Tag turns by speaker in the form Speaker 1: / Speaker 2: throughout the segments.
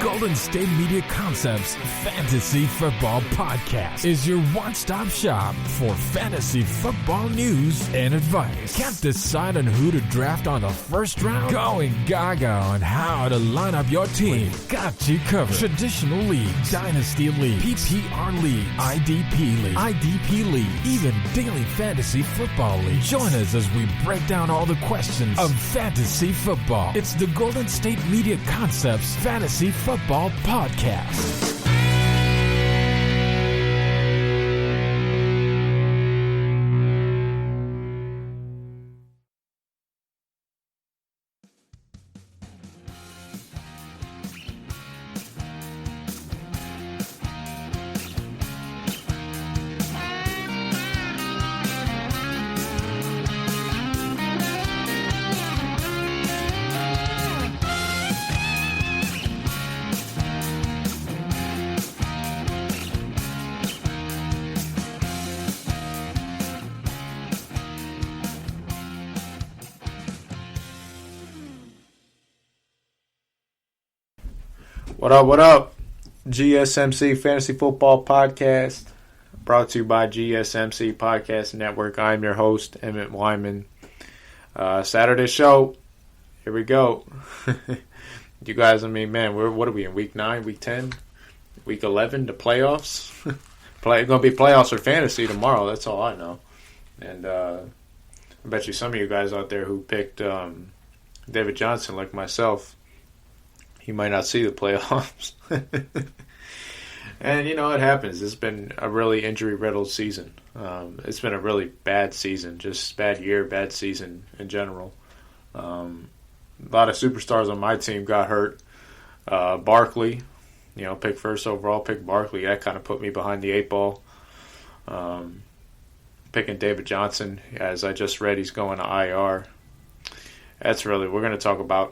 Speaker 1: Golden State Media Concepts Fantasy Football Podcast is your one-stop shop for fantasy football news and advice. Can't decide on who to draft on the first round? Going gaga on how to line up your team. We've got you covered. Traditional leagues, dynasty leagues, PPR leagues, IDP league, even daily fantasy football league. Join us as we break down all the questions of fantasy football. It's the Golden State Media Concepts Fantasy Football Podcast.
Speaker 2: What up? GSMC Fantasy Football Podcast, brought to you by GSMC Podcast Network. I'm your host, Emmet Wyman. Saturday show, here we go. You guys, man, what are we in, week 9, week 10, week 11, the playoffs? Going to be playoffs or fantasy tomorrow, that's all I know. And I bet you some of you guys out there who picked David Johnson, like myself, he might not see the playoffs. And, it happens. It's been a really injury-riddled season. It's been a really bad season, just bad year, bad season in general. A lot of superstars on my team got hurt. Barkley, picked first overall, picked Barkley. That kind of put me behind the 8 ball. Picking David Johnson, as I just read, he's going to IR. That's really, we're going to talk about,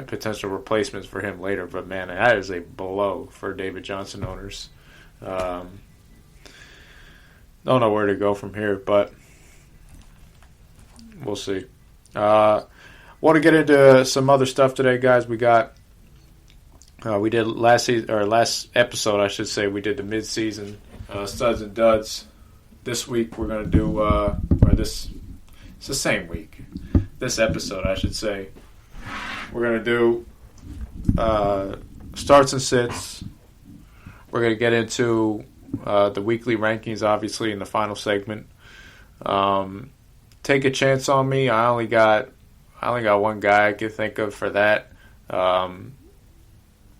Speaker 2: potential replacements for him later. But, man, that is a blow for David Johnson owners. Don't know where to go from here, but we'll see. Want to get into some other stuff today, guys. We got, we did last episode, I should say, we did the mid-season studs and duds. This week we're going to do, it's the same week. This episode, I should say, we're going to do starts and sits. We're going to get into the weekly rankings, obviously, in the final segment. Take a chance on me. I only got one guy I can think of for that. Probably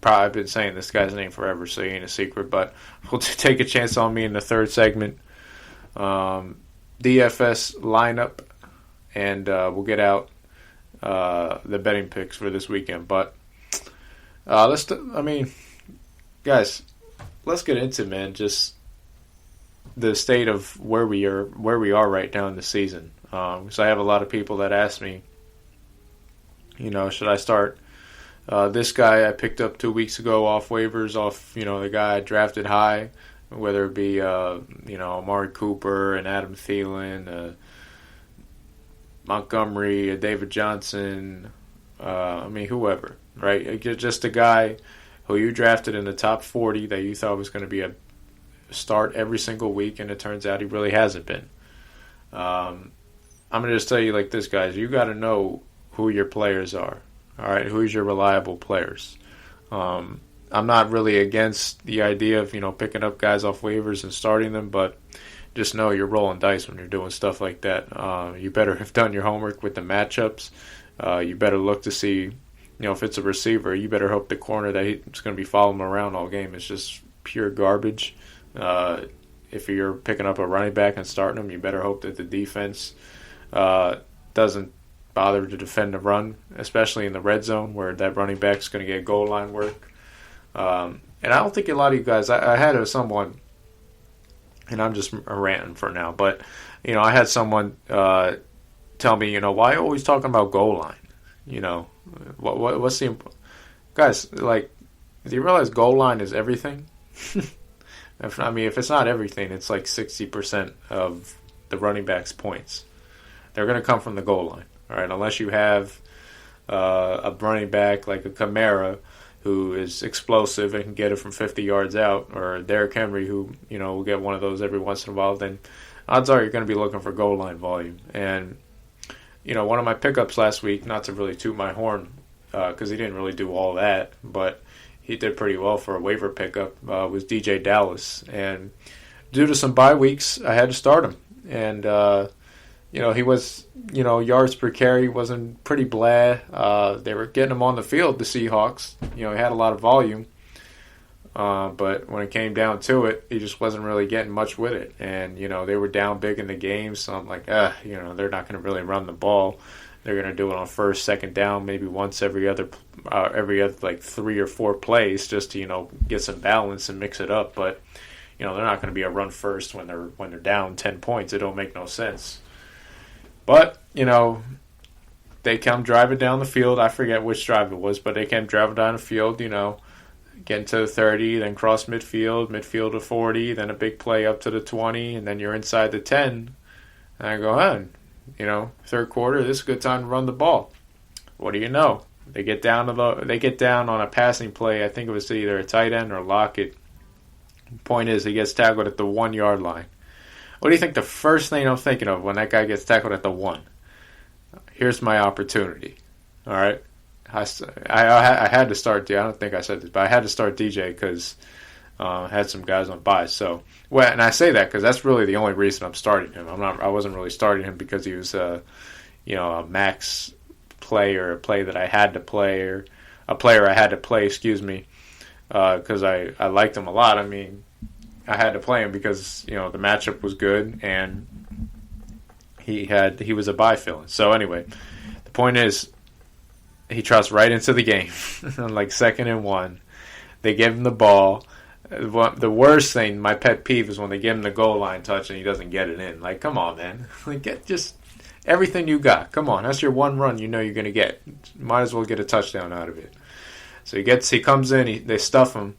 Speaker 2: I've been saying this guy's name forever, so he ain't a secret. But we'll take a chance on me in the third segment. DFS lineup. And we'll get out the betting picks for this weekend. But guys, let's get into, man, just the state of where we are right now in the season. So I have a lot of people that ask me, should I start this guy I picked up 2 weeks ago off waivers, off the guy I drafted high, whether it be Amari Cooper and Adam Thielen. Montgomery, David Johnson, whoever, right? Just a guy who you drafted in the top 40 that you thought was going to be a start every single week, and it turns out he really hasn't been. I'm going to just tell you like this, guys. You got to know who your players are, all right? Who's your reliable players? I'm not really against the idea of, picking up guys off waivers and starting them, but just know you're rolling dice when you're doing stuff like that. You better have done your homework with the matchups. You better look to see, if it's a receiver, you better hope the corner that he's going to be following him around all game is just pure garbage. If you're picking up a running back and starting him, you better hope that the defense doesn't bother to defend the run, especially in the red zone where that running back's going to get goal line work. And I don't think a lot of you guys, I had someone, and I'm just ranting for now, but, I had someone tell me, why are you always talking about goal line? What's the... Guys, like, do you realize goal line is everything? If it's not everything, it's like 60% of the running back's points. They're going to come from the goal line, all right? Unless you have a running back like a Kamara who is explosive and can get it from 50 yards out, or Derrick Henry, who, will get one of those every once in a while, then odds are you're going to be looking for goal line volume. And, one of my pickups last week, not to really toot my horn, because he didn't really do all that, but he did pretty well for a waiver pickup, was DJ Dallas. And due to some bye weeks, I had to start him. And, he was, yards per carry wasn't pretty blah. They were getting him on the field, the Seahawks. He had a lot of volume. But when it came down to it, he just wasn't really getting much with it. And, they were down big in the game. So I'm like, they're not going to really run the ball. They're going to do it on first, second down, maybe once every other like 3 or 4 plays just to, get some balance and mix it up. But, they're not going to be a run first when they're down 10 points. It don't make no sense. But, they come driving down the field. I forget which drive it was, but they came driving down the field, getting to the 30, then cross midfield to 40, then a big play up to the 20, and then you're inside the 10. And I go, third quarter, this is a good time to run the ball. What do you know? They get down on a passing play. I think it was either a tight end or Lockett. Point is, he gets tackled at the 1 yard line. What do you think the first thing I'm thinking of when that guy gets tackled at the 1? Here's my opportunity. All right? I had to start. I don't think I said this, but I had to start DJ because I had some guys on bye. So, and I say that because that's really the only reason I'm starting him. I wasn't really starting him because he was a max play or a play that I had to play, or a player I had to play. Excuse me, because I liked him a lot. I mean, I had to play him because the matchup was good and he was a bye fill-in. So anyway, the point is, he trusts right into the game, like 2nd and 1. They give him the ball. The worst thing, my pet peeve, is when they give him the goal line touch and he doesn't get it in. Like, come on, man. Like, get just everything you got. Come on, that's your one run you're going to get. Might as well get a touchdown out of it. So he comes in, they stuff him.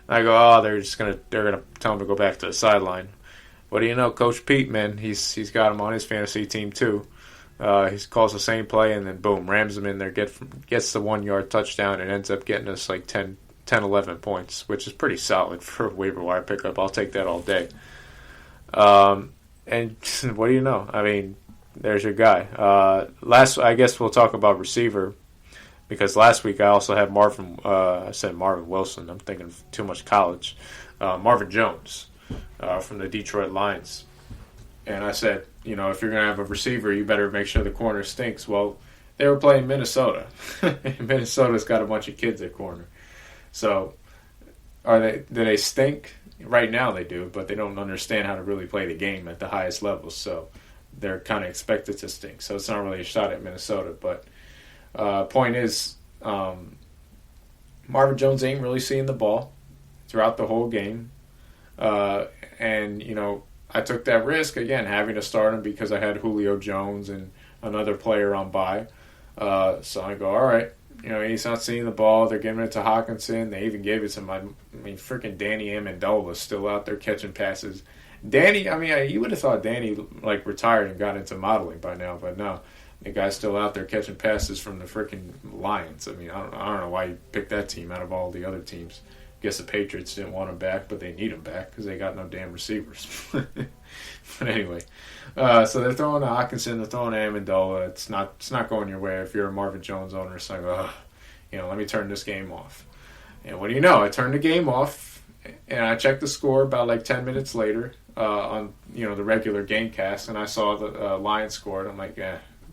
Speaker 2: I go, they're gonna tell him to go back to the sideline. What do you know, Coach Pete, man? He's got him on his fantasy team too. He calls the same play and then boom, rams him in there, gets the 1 yard touchdown and ends up getting us like 10, 11 points, which is pretty solid for a waiver wire pickup. I'll take that all day. And what do you know? I mean, there's your guy. I guess we'll talk about receiver, because last week I also had Marvin Wilson. I'm thinking too much college. Marvin Jones from the Detroit Lions. And I said, if you're going to have a receiver, you better make sure the corner stinks. Well, they were playing Minnesota. Minnesota's got a bunch of kids at corner. So, do they stink? Right now they do, but they don't understand how to really play the game at the highest levels. So, they're kind of expected to stink. So, it's not really a shot at Minnesota. But, point is, Marvin Jones ain't really seeing the ball throughout the whole game. And, I took that risk, again, having to start him because I had Julio Jones and another player on bye. So I go, all right, he's not seeing the ball. They're giving it to Hawkinson. They even gave it to freaking Danny Amendola still out there catching passes. Danny, you would have thought Danny, retired and got into modeling by now, but no. The guy's still out there catching passes from the freaking Lions. I don't know why you picked that team out of all the other teams. Guess the Patriots didn't want him back, but they need him back because they got no damn receivers. But anyway, so they're throwing to Hawkinson, they're throwing to Amendola. It's not going your way if you're a Marvin Jones owner. So I go, let me turn this game off. And what do you know? I turned the game off, and I checked the score about 10 minutes later on the regular game cast, and I saw the Lions scored. I'm like,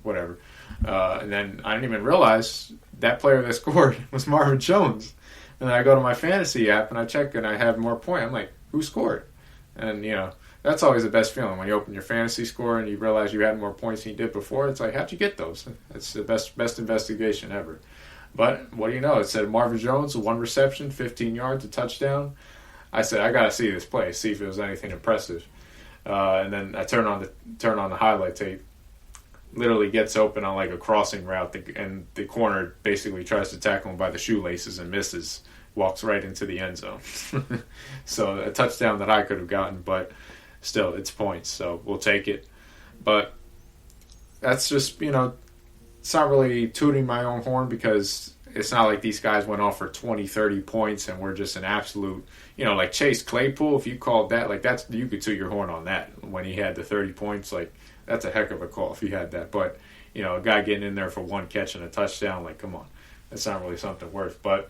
Speaker 2: whatever. And then I didn't even realize that player that scored was Marvin Jones. And then I go to my fantasy app and I check and I have more points. I'm like, who scored? And, that's always the best feeling when you open your fantasy score and you realize you had more points than you did before. It's like, how'd you get those? It's the best investigation ever. But what do you know? It said Marvin Jones, 1 reception, 15 yards, a touchdown. I said, I got to see this play, see if it was anything impressive. And then I turn on the highlight tape. Literally gets open on a crossing route, and the corner basically tries to tackle him by the shoelaces and misses, walks right into the end zone. So a touchdown that I could have gotten, but still, it's points, so we'll take it. But that's just, it's not really tooting my own horn because it's not like these guys went off for 20, 30 points and we're just an absolute, like Chase Claypool, if you called that, like that's, you could toot your horn on that when he had the 30 points, like that's a heck of a call if he had that. But, a guy getting in there for one catch and a touchdown, like, come on, that's not really something worth. But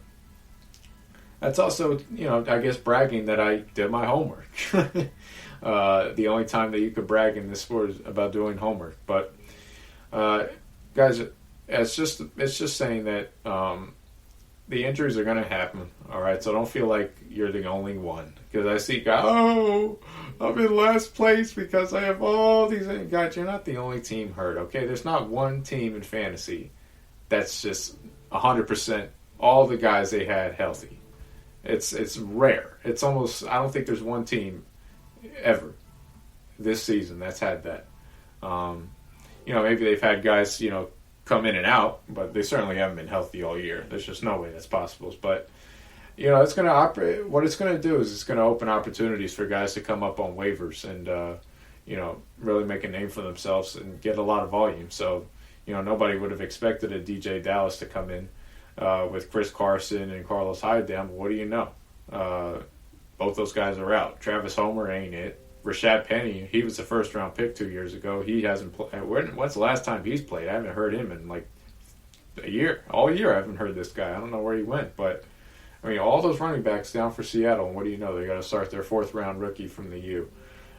Speaker 2: that's also, I guess bragging that I did my homework. The only time that you could brag in this sport is about doing homework. But, guys, it's just saying that the injuries are going to happen, all right? So don't feel like you're the only one. Because I see guys, I'm in last place because I have all these. Guys, you're not the only team hurt, okay? There's not one team in fantasy that's just 100% all the guys they had healthy. It's rare. It's almost, I don't think there's one team ever this season that's had that. Maybe they've had guys, come in and out, but they certainly haven't been healthy all year. There's just no way that's possible. But, it's going to operate. What it's going to do is it's going to open opportunities for guys to come up on waivers and, really make a name for themselves and get a lot of volume. So, nobody would have expected a DJ Dallas to come in with Chris Carson and Carlos Hyde down. But what do you know? Both those guys are out. Travis Homer ain't it. Rashad Penny, he was a first-round pick 2 years ago. He hasn't played. When's the last time he's played? I haven't heard him in like a year. All year I haven't heard this guy. I don't know where he went. But, all those running backs down for Seattle, and what do you know? They got to start their fourth-round rookie from the U.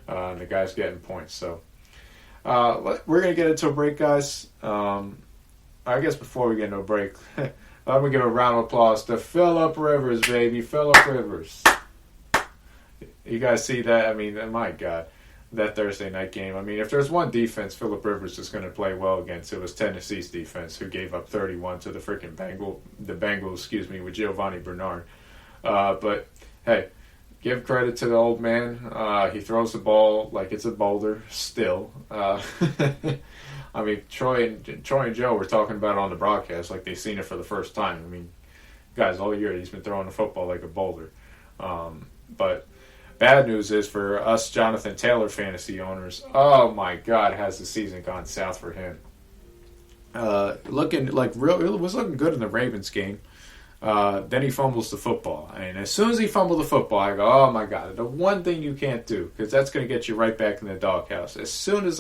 Speaker 2: And the guy's getting points. So we're going to get into a break, guys. I guess before we get into a break, I'm going to give a round of applause to Phillip Rivers, baby. Phillip Rivers. You guys see that? My God, that Thursday night game. If there's one defense Phillip Rivers is going to play well against, it was Tennessee's defense, who gave up 31 to the freaking Bengals, with Giovanni Bernard. But, hey, give credit to the old man. He throws the ball like it's a boulder still. Troy and Joe were talking about it on the broadcast like they've seen it for the first time. Guys, all year he's been throwing the football like a boulder. But bad news is for us Jonathan Taylor fantasy owners, oh my God, has the season gone south for him. It was looking good in the Ravens game. Then he fumbles the football. And as soon as he fumbled the football, I go, oh my God, the one thing you can't do, because that's going to get you right back in the doghouse. As soon as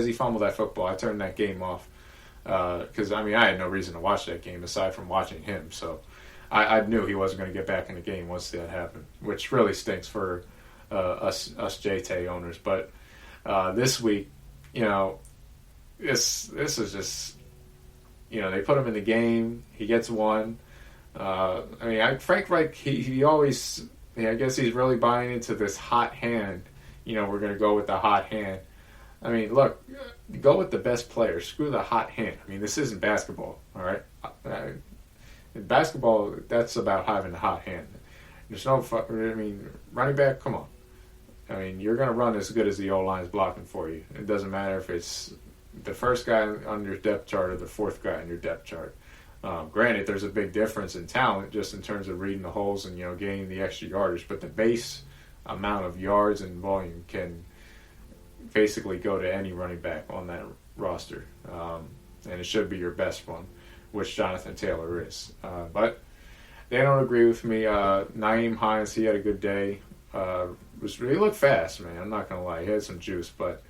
Speaker 2: he fumbled that football, I turned that game off. Because, I had no reason to watch that game aside from watching him. So I knew he wasn't going to get back in the game once that happened, which really stinks for us JT owners. But this week, this is just, they put him in the game. He gets one. Frank Reich, he always, I guess he's really buying into this hot hand. We're going to go with the hot hand. Look, go with the best player. Screw the hot hand. This isn't basketball, all right? In basketball, that's about having a hot hand. There's no, running back, come on. You're going to run as good as the O-line's blocking for you. It doesn't matter if it's the first guy on your depth chart or the fourth guy on your depth chart. Granted, there's a big difference in talent just in terms of reading the holes and, gaining the extra yardage. But the base amount of yards and volume can basically go to any running back on that roster. And it should be your best one, which Jonathan Taylor is. But they don't agree with me. Nyheim Hines, he had a good day. He looked fast, man. I'm not going to lie. He had some juice, but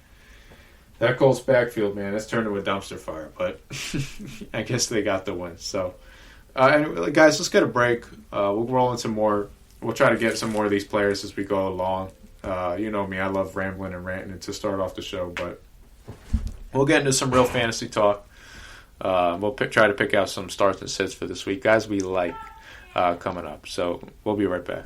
Speaker 2: that Colts backfield, man, that's turned into a dumpster fire. But I guess they got the win. So, anyway, guys, let's get a break. We'll roll into more. We'll try to get some more of these players as we go along. You know me, I love rambling and ranting to start off the show, but we'll get into some real fantasy talk. We'll try to pick out some starts and sits for this week. Guys we like coming up. So we'll be right back.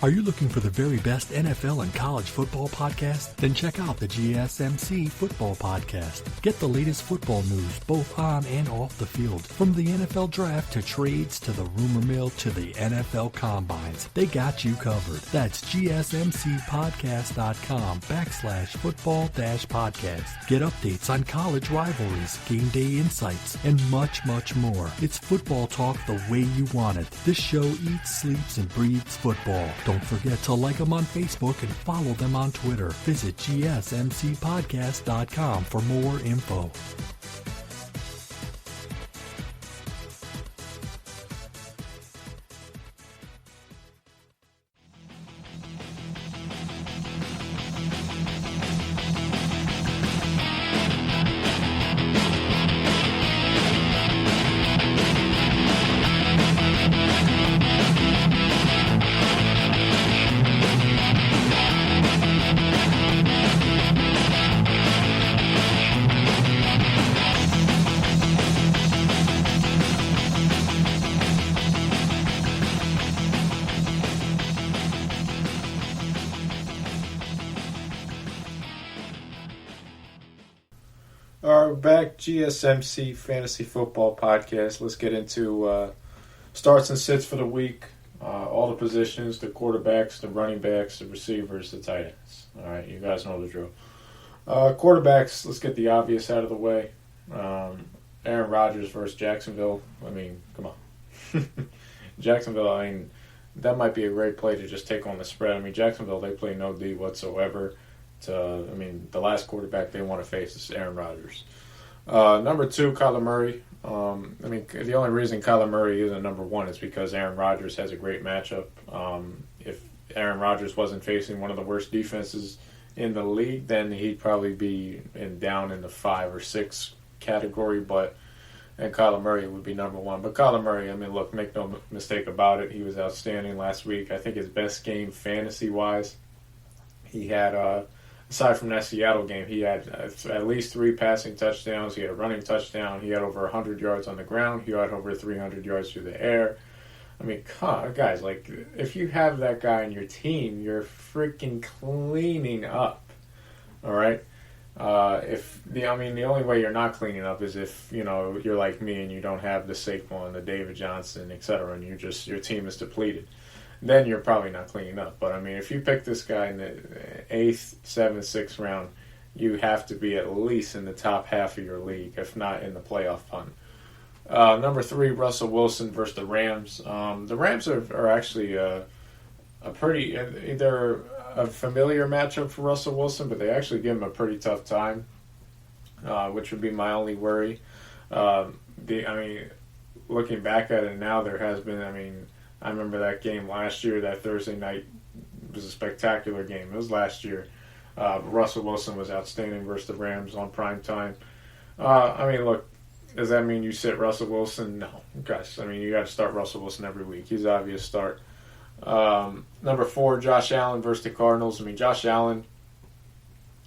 Speaker 3: Are you looking for the very best NFL and college football podcast? Then check out the GSMC Football Podcast. Get the latest football news both on and off the field. From the NFL Draft to trades to the rumor mill to the NFL Combines. They got you covered. That's GSMCpodcast.com/football-podcast. Get updates on college rivalries, game day insights, and much, much more. It's football talk the way you want it. This show eats, sleeps, and breathes football. Don't Don't forget to like them on Facebook and follow them on Twitter. Visit gsmcpodcast.com for more info.
Speaker 2: All right, back GSMC Fantasy Football Podcast. Let's get into starts and sits for the week. All the positions, the quarterbacks, the running backs, the receivers, the tight ends. All right, you guys know the drill. Quarterbacks, let's get the obvious out of the way. Aaron Rodgers versus Jacksonville. I mean, come on. Jacksonville, I mean, that might be a great play to just take on the spread. I mean, Jacksonville, they play no D whatsoever. The last quarterback they want to face is Aaron Rodgers. Number 2, Kyler Murray. The only reason Kyler Murray isn't number 1 is because Aaron Rodgers has a great matchup. If Aaron Rodgers wasn't facing one of the worst defenses in the league, then he'd probably be down in the 5 or 6 category, and Kyler Murray would be number 1. But Kyler Murray, I mean, look, make no mistake about it, he was outstanding last week. I think his best game fantasy-wise, he had... Aside from that Seattle game, he had at least 3 passing touchdowns. He had a running touchdown. He had over 100 yards on the ground. He had over 300 yards through the air. I mean, guys, like, if you have that guy on your team, you're freaking cleaning up. All right? The only way you're not cleaning up is if, you're like me and you don't have the Saquon, the David Johnson, etc., and your team is depleted. Then you're probably not cleaning up. But, I mean, if you pick this guy in the 8th, 7th, 6th round, you have to be at least in the top half of your league, if not in the playoff hunt. Number 3, Russell Wilson versus the Rams. The Rams are actually they're a familiar matchup for Russell Wilson, but they actually give him a pretty tough time, which would be my only worry. Looking back at it now, there has been, I remember that game last year, that Thursday night was a spectacular game. It was last year. Russell Wilson was outstanding versus the Rams on prime time. Look, does that mean you sit Russell Wilson? No. Gosh, you got to start Russell Wilson every week. He's an obvious start. Number 4, Josh Allen versus the Cardinals. Josh Allen,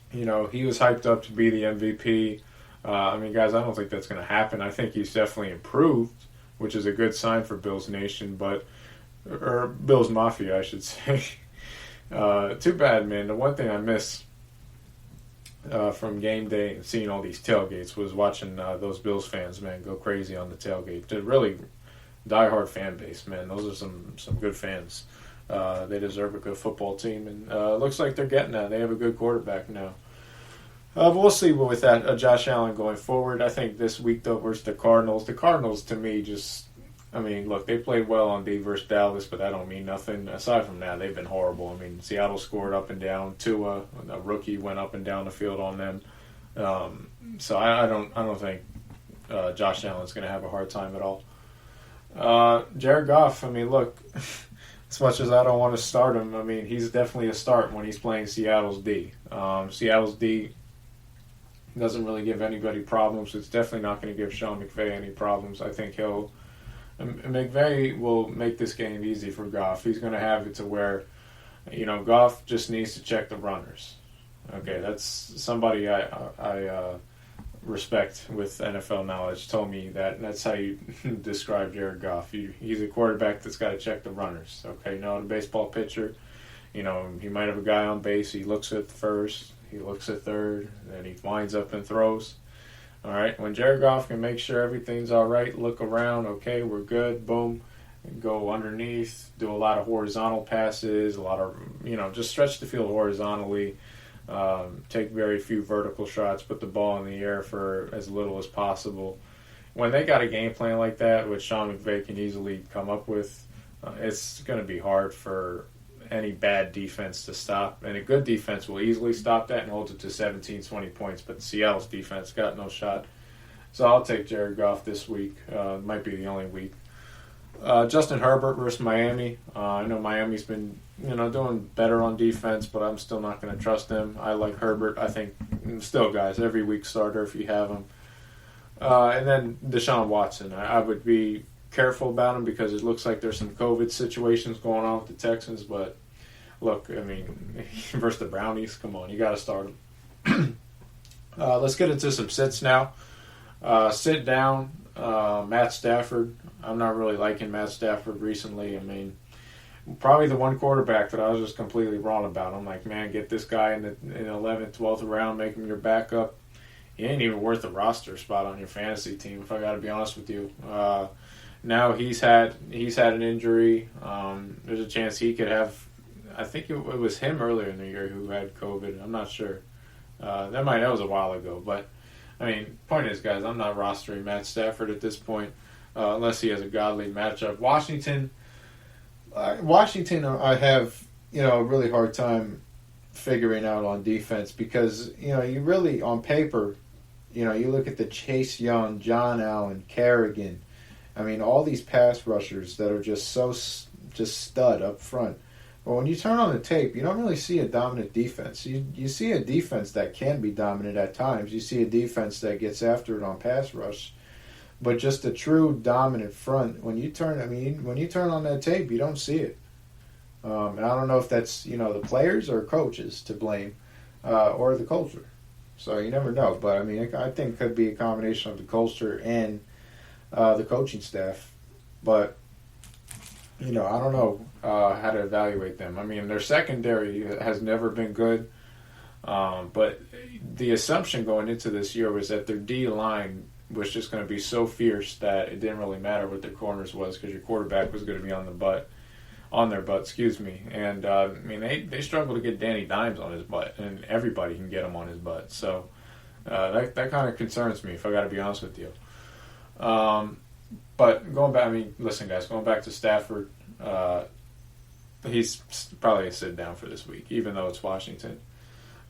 Speaker 2: he was hyped up to be the MVP. Guys, I don't think that's going to happen. I think he's definitely improved, which is a good sign for Bills Nation, or Bills Mafia, I should say. Too bad, man. The one thing I miss from game day and seeing all these tailgates was watching those Bills fans, man, go crazy on the tailgate. They're really diehard fan base, man. Those are some good fans. They deserve a good football team, and looks like they're getting that. They have a good quarterback now. But we'll see with that Josh Allen going forward. I think this week, though, versus the Cardinals. The Cardinals, to me, look, they played well on D versus Dallas, but that don't mean nothing. Aside from that, they've been horrible. Seattle scored up and down. Tua, a rookie, went up and down the field on them. So I don't think Josh Allen's going to have a hard time at all. Jared Goff, look, as much as I don't want to start him, he's definitely a start when he's playing Seattle's D. Seattle's D doesn't really give anybody problems. It's definitely not going to give Sean McVay any problems. I think McVay will make this game easy for Goff. He's going to have it to where, Goff just needs to check the runners. Okay, that's somebody I respect with NFL knowledge told me that, and that's how you describe Jared Goff. He's a quarterback that's got to check the runners. Okay, the baseball pitcher, he might have a guy on base. He looks at first, he looks at third, then he winds up and throws. All right, when Jared Goff can make sure everything's all right, look around, okay, we're good, boom, and go underneath, do a lot of horizontal passes, a lot of, just stretch the field horizontally, take very few vertical shots, put the ball in the air for as little as possible. When they got a game plan like that, which Sean McVay can easily come up with, it's going to be hard for any bad defense to stop. And a good defense will easily stop that and hold it to 17, 20 points. But Seattle's defense got no shot. So I'll take Jared Goff this week. Might be the only week. Justin Herbert versus Miami. I know Miami's been doing better on defense, but I'm still not going to trust them. I like Herbert. I think still, guys, every week starter if you have him. And then Deshaun Watson. I would be careful about him because it looks like there's some COVID situations going on with the Texans. But look, I mean, versus the Brownies, come on, you got to start him. Let's get into some sits now. Sit down, Matt Stafford. I'm not really liking Matt Stafford recently. I mean, probably the one quarterback that I was just completely wrong about. I'm like, man, get this guy in the 11th, 12th round, make him your backup. He ain't even worth a roster spot on your fantasy team, if I got to be honest with you. Now he's had an injury. There's a chance he could have. I think it was him earlier in the year who had COVID. I'm not sure. That was a while ago. But I mean, point is, guys, I'm not rostering Matt Stafford at this point unless he has a godly matchup. Washington, I have a really hard time figuring out on defense because you really on paper, you look at the Chase Young, John Allen, Kerrigan. I mean, all these pass rushers that are just stud up front. But when you turn on the tape, you don't really see a dominant defense. You see a defense that can be dominant at times. You see a defense that gets after it on pass rush. But just a true dominant front, when you turn on that tape, you don't see it. And I don't know if that's, the players or coaches to blame or the culture. So you never know. But, I mean, I think it could be a combination of the culture and the coaching staff. But, I don't know how to evaluate them. I mean, their secondary has never been good. But the assumption going into this year was that their D-line was just going to be so fierce that it didn't really matter what their corners was because your quarterback was going to be on their butt. And, I mean, they struggle to get Danny Dimes on his butt, and everybody can get him on his butt. So that kind of concerns me, if I got to be honest with you. But going back, listen, guys, going back to Stafford, he's probably a sit down for this week, even though it's Washington.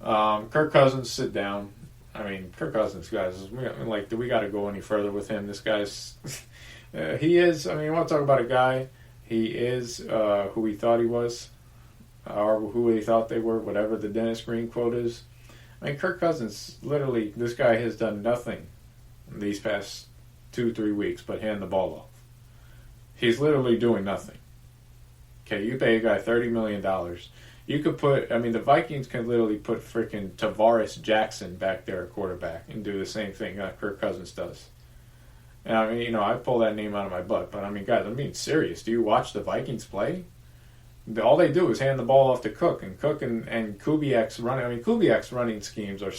Speaker 2: Kirk Cousins, sit down. I mean, Kirk Cousins, guys, do we got to go any further with him? This guy's, he is, you want to talk about a guy, he is who we thought he was, or who we thought they were, whatever the Dennis Green quote is. I mean, Kirk Cousins, literally, this guy has done nothing these past 2-3 weeks but hand the ball off. He's literally doing nothing. Okay, you pay a guy $30 million. You could put, the Vikings can literally put freaking Tavares Jackson back there at quarterback and do the same thing that Kirk Cousins does. And I pull that name out of my butt, but guys, I'm being serious. Do you watch the Vikings play? All they do is hand the ball off to Cook and Kubiak's running. Kubiak's running schemes are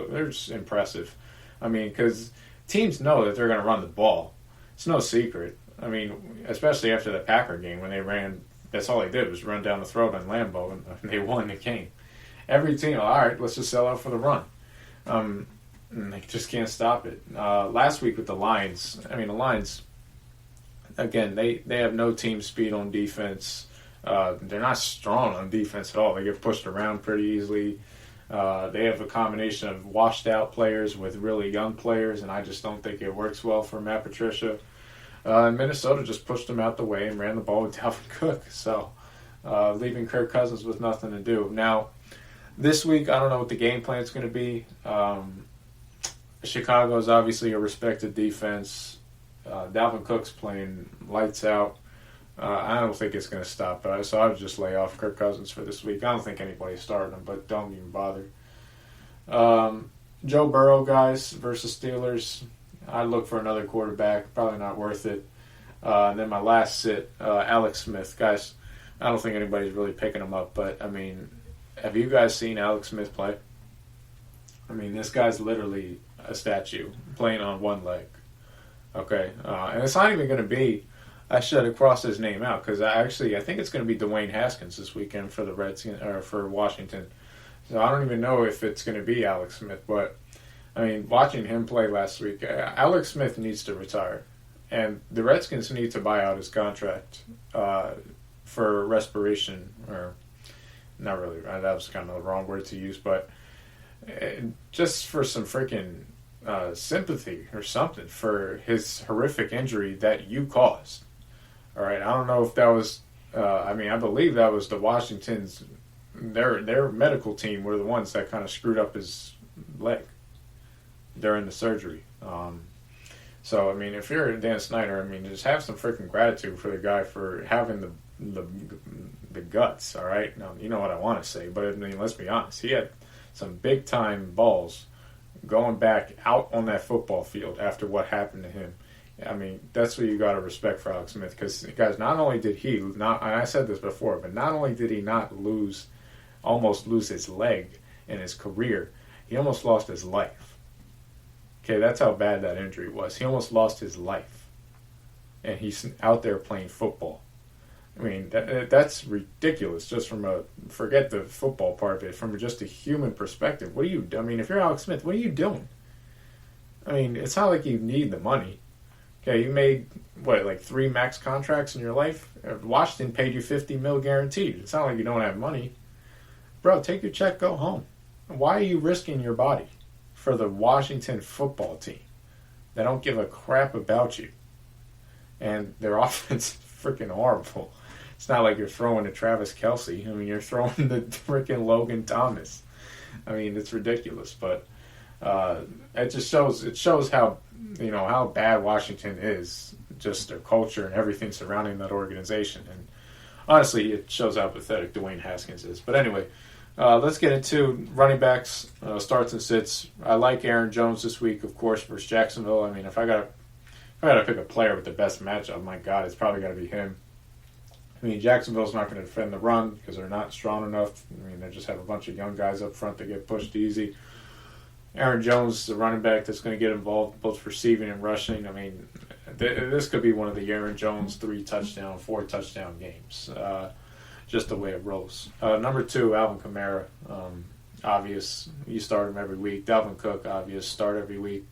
Speaker 2: they're just impressive. Because teams know that they're going to run the ball. It's no secret. Especially after the Packer game when they ran. That's all they did was run down the throat on Lambeau, and they won the game. Every team, all right, let's just sell out for the run. And they just can't stop it. Last week with the Lions, the Lions, again, they have no team speed on defense. They're not strong on defense at all. They get pushed around pretty easily. They have a combination of washed-out players with really young players, and I just don't think it works well for Matt Patricia. Minnesota just pushed them out the way and ran the ball with Dalvin Cook, so leaving Kirk Cousins with nothing to do. Now, this week, I don't know what the game plan is going to be. Chicago is obviously a respected defense. Dalvin Cook's playing lights out. I don't think it's going to stop, so I would just lay off Kirk Cousins for this week. I don't think anybody's starting him, but don't even bother. Joe Burrow, guys, versus Steelers. I'd look for another quarterback. Probably not worth it. And then my last sit, Alex Smith. Guys, I don't think anybody's really picking him up, but, have you guys seen Alex Smith play? This guy's literally a statue playing on one leg. Okay? And it's not even going to be, I should have crossed his name out, because I think it's going to be Dwayne Haskins this weekend for the Redskins, or for Washington. So I don't even know if it's going to be Alex Smith, but watching him play last week, Alex Smith needs to retire. And the Redskins need to buy out his contract for respiration, or not really, that was kind of the wrong word to use, but just for some freaking sympathy or something for his horrific injury that you caused. All right, I don't know if that was, I believe that was the Washington's, their medical team were the ones that kind of screwed up his leg during the surgery. So, I mean, if you're Dan Snyder, I mean, just have some freaking gratitude for the guy for having the guts, all right? Now, you know what I want to say, but I mean, let's be honest. He had some big-time balls going back out on that football field after what happened to him. I mean, that's what you got to respect for Alex Smith, because, guys, not only did he, and I said this before, but not only did he not almost lose his leg in his career, he almost lost his life. Okay, that's how bad that injury was. He almost lost his life. And he's out there playing football. I mean, that's ridiculous, just forget the football part of it, from just a human perspective. What do you, I mean, if you're Alex Smith, what are you doing? I mean, it's not like you need the money. Okay, you made, like 3 max contracts in your life? Washington paid you $50 million guaranteed. It's not like you don't have money. Bro, take your check, go home. Why are you risking your body for the Washington football team that don't give a crap about you? And their offense is freaking horrible. It's not like you're throwing to Travis Kelce. I mean, you're throwing to freaking Logan Thomas. I mean, it's ridiculous. But it just shows how, how bad Washington is, just their culture and everything surrounding that organization. And honestly, it shows how pathetic Dwayne Haskins is. But anyway, let's get into running backs, starts and sits. I like Aaron Jones this week, of course, versus Jacksonville. I mean, if I got to pick a player with the best matchup, my God, it's probably got to be him. I mean, Jacksonville's not going to defend the run because they're not strong enough. I mean, they just have a bunch of young guys up front that get pushed easy. Aaron Jones is the running back that's going to get involved both receiving and rushing. I mean, this could be one of the Aaron Jones 3-touchdown, 4-touchdown games. Just the way it rolls. Number 2, Alvin Kamara. Obvious. You start him every week. Dalvin Cook, obvious. Start every week.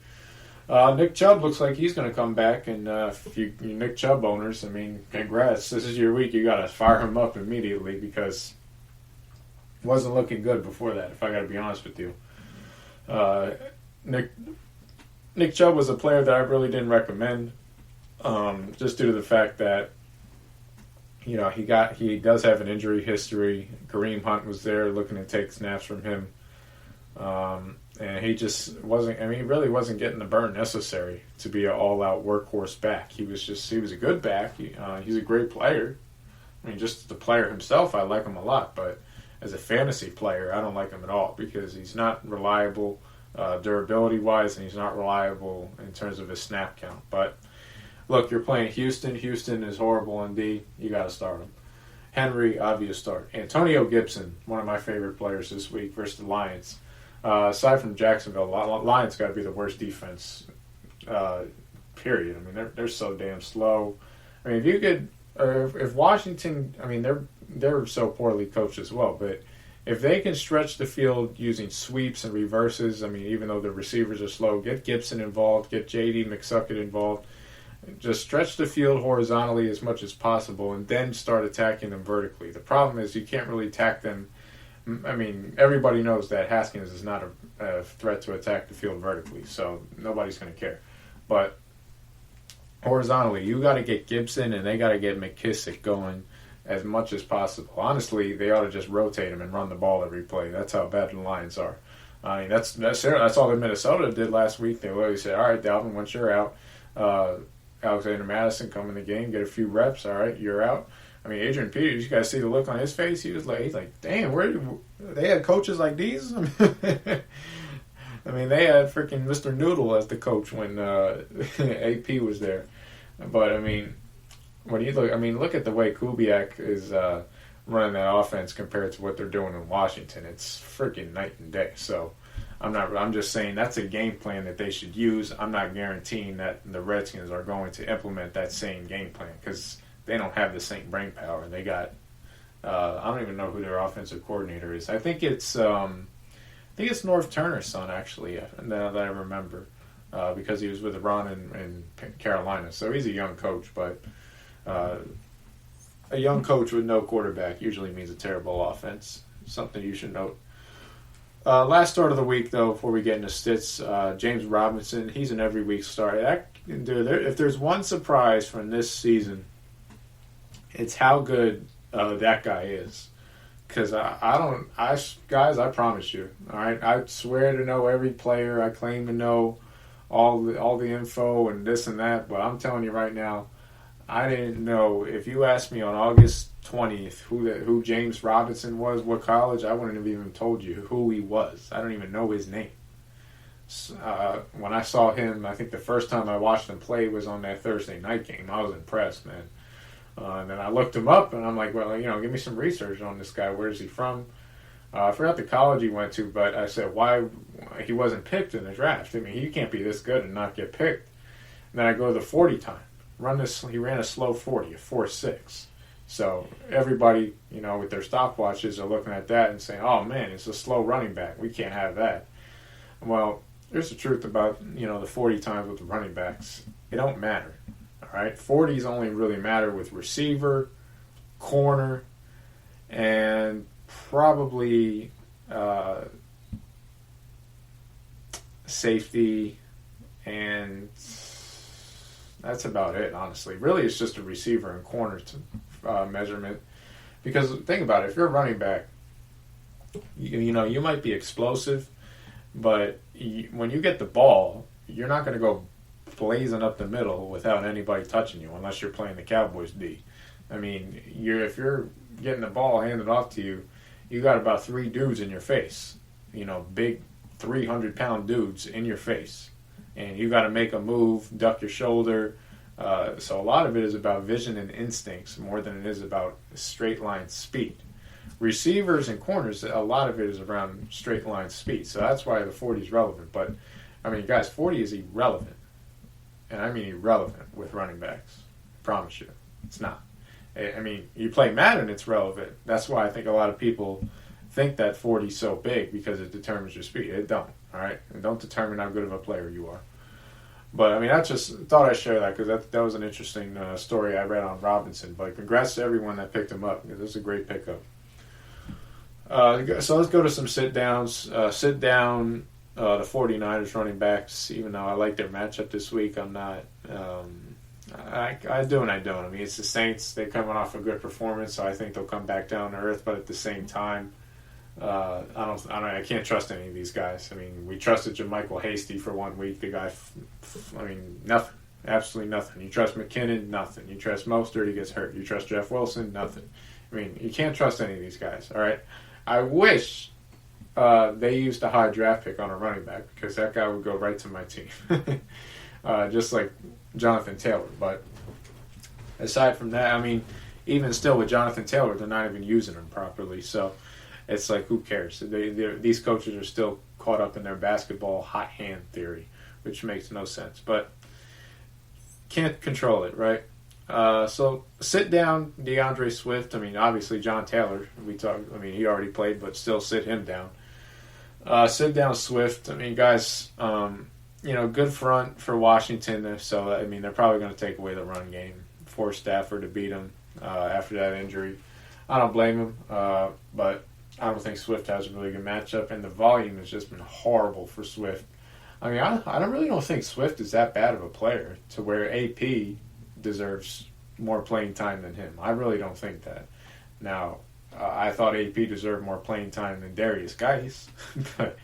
Speaker 2: Nick Chubb looks like he's going to come back, and if you Nick Chubb owners, I mean, congrats. This is your week. You got to fire him up immediately because it wasn't looking good before that, if I got to be honest with you. Nick Chubb was a player that I really didn't recommend, just due to the fact that he does have an injury history. Kareem Hunt was there looking to take snaps from him. And he just wasn't, he really wasn't getting the burn necessary to be an all-out workhorse back. He was a good back. He's a great player. I mean, just the player himself, I like him a lot. But as a fantasy player, I don't like him at all because he's not reliable durability-wise, and he's not reliable in terms of his snap count. But look, you're playing Houston. Houston is horrible in D. You got to start him. Henry, obvious start. Antonio Gibson, one of my favorite players this week versus the Lions. Aside from Jacksonville, Lions got to be the worst defense, period. I mean, they're so damn slow. I mean, if Washington, I mean, they're so poorly coached as well, but if they can stretch the field using sweeps and reverses, I mean, even though the receivers are slow, get Gibson involved, get J.D. McSuckett involved, just stretch the field horizontally as much as possible, and then start attacking them vertically. The problem is you can't really attack them. I mean, everybody knows that Haskins is not a threat to attack the field vertically, so nobody's going to care. But horizontally, you got to get Gibson and they got to get McKissick going as much as possible. Honestly, they ought to just rotate him and run the ball every play. That's how bad the Lions are. I mean, that's all that Minnesota did last week. They literally said, all right, Dalvin, once you're out, Alexander Madison come in the game, get a few reps. All right, you're out. I mean, Adrian Peters, you guys see the look on his face? He's like, damn, they had coaches like these? I mean, they had freaking Mr. Noodle as the coach when AP was there. But, I mean, look at the way Kubiak is running that offense compared to what they're doing in Washington. It's freaking night and day. So, I'm just saying that's a game plan that they should use. I'm not guaranteeing that the Redskins are going to implement that same game plan because they don't have the same brain power. They got I don't even know who their offensive coordinator is. I think it's North Turner's son, actually, that I remember, because he was with Ron in Carolina. So he's a young coach, but a young coach with no quarterback usually means a terrible offense. Something you should note. Last start of the week, though, before we get into stats, James Robinson, he's an every week start. If there's one surprise from this season, it's how good that guy is. Because guys, I promise you, all right, I swear to know every player. I claim to know all the info and this and that, but I'm telling you right now, I didn't know. If you asked me on August 20th who James Robinson was, what college, I wouldn't have even told you who he was. I don't even know his name. When I saw him, I think the first time I watched him play was on that Thursday night game. I was impressed, man. And then I looked him up, and I'm like, well, give me some research on this guy. Where is he from? I forgot the college he went to, but I said why he wasn't picked in the draft. I mean, he can't be this good and not get picked. And then I go to the 40 time. He ran a slow 40, a 4.6. So everybody, with their stopwatches are looking at that and saying, oh, man, it's a slow running back. We can't have that. Well, there's the truth about, the 40 times with the running backs. It don't matter, all right? 40s only really matter with receiver, corner, and probably safety, and that's about it, honestly. Really, it's just a receiver and corner measurement. Because think about it, if you're a running back, you might be explosive, but when you get the ball, you're not going to go blazing up the middle without anybody touching you, unless you're playing the Cowboys D. I mean, if you're getting the ball handed off to you, you got about 3 dudes in your face. Big 300-pound dudes in your face. And you got to make a move, duck your shoulder. So a lot of it is about vision and instincts more than it is about straight line speed. Receivers and corners, a lot of it is around straight line speed. So that's why the 40 is relevant. But, I mean, guys, 40 is irrelevant. And I mean irrelevant with running backs. I promise you. It's not. I mean, you play Madden, it's relevant. That's why I think a lot of people think that 40 is so big, because it determines your speed. It don't, all right? It don't determine how good of a player you are. But, I mean, I just thought I'd share that because that was an interesting story I read on Robinson. But congrats to everyone that picked him up, because it was a great pickup. So let's go to some sit-downs. Sit down, the 49ers running backs, even though I like their matchup this week, I'm not... I do and I don't. I mean, it's the Saints. They're coming off a good performance, so I think they'll come back down to earth. But at the same time, I can't trust any of these guys. I mean, we trusted JaMychal Hasty for 1 week. The guy, nothing, absolutely nothing. You trust McKinnon, nothing. You trust Mostert, he gets hurt. You trust Jeff Wilson, nothing. I mean, you can't trust any of these guys. All right. I wish they used a high draft pick on a running back, because that guy would go right to my team, just like Jonathan Taylor. But aside from that, I mean, even still with Jonathan Taylor, they're not even using him properly. So it's like, who cares? These coaches are still caught up in their basketball hot hand theory, which makes no sense. But can't control it, right? So sit down DeAndre Swift. I mean, obviously John Taylor. He already played, but still sit him down. Sit down Swift. I mean, guys. Good front for Washington. So, I mean, they're probably going to take away the run game, force Stafford to beat him after that injury. I don't blame him, but I don't think Swift has a really good matchup, and the volume has just been horrible for Swift. I mean, I really don't think Swift is that bad of a player to where AP deserves more playing time than him. I really don't think that. Now, I thought AP deserved more playing time than Darius Geis, but,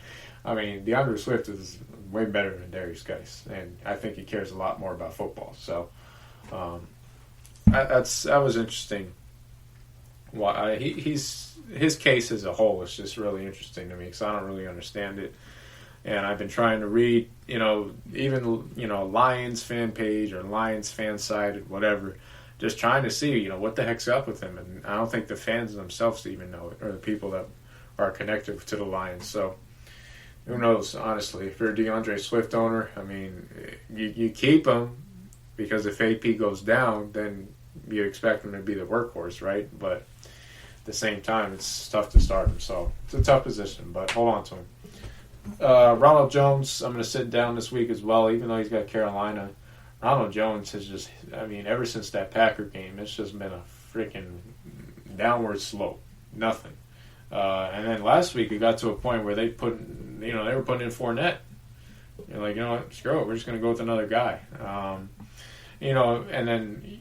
Speaker 2: I mean, DeAndre Swift is way better than Darius Geis, and I think he cares a lot more about football. So that was interesting. Why his case as a whole is just really interesting to me, because I don't really understand it. And I've been trying to read, even Lions fan page or Lions fan site, whatever, just trying to see, what the heck's up with him. And I don't think the fans themselves even know it, or the people that are connected to the Lions. So who knows, honestly. If you're a DeAndre Swift owner, I mean, you keep him, because if AP goes down, then you expect him to be the workhorse, right? But at the same time, it's tough to start him. So it's a tough position, but hold on to him. Ronald Jones, I'm going to sit down this week as well, even though he's got Carolina. Ronald Jones has just, ever since that Packer game, it's just been a freaking downward slope. Nothing. And then last week it got to a point where they were putting in Fournette. You're like, you know what, screw it, we're just going to go with another guy. And then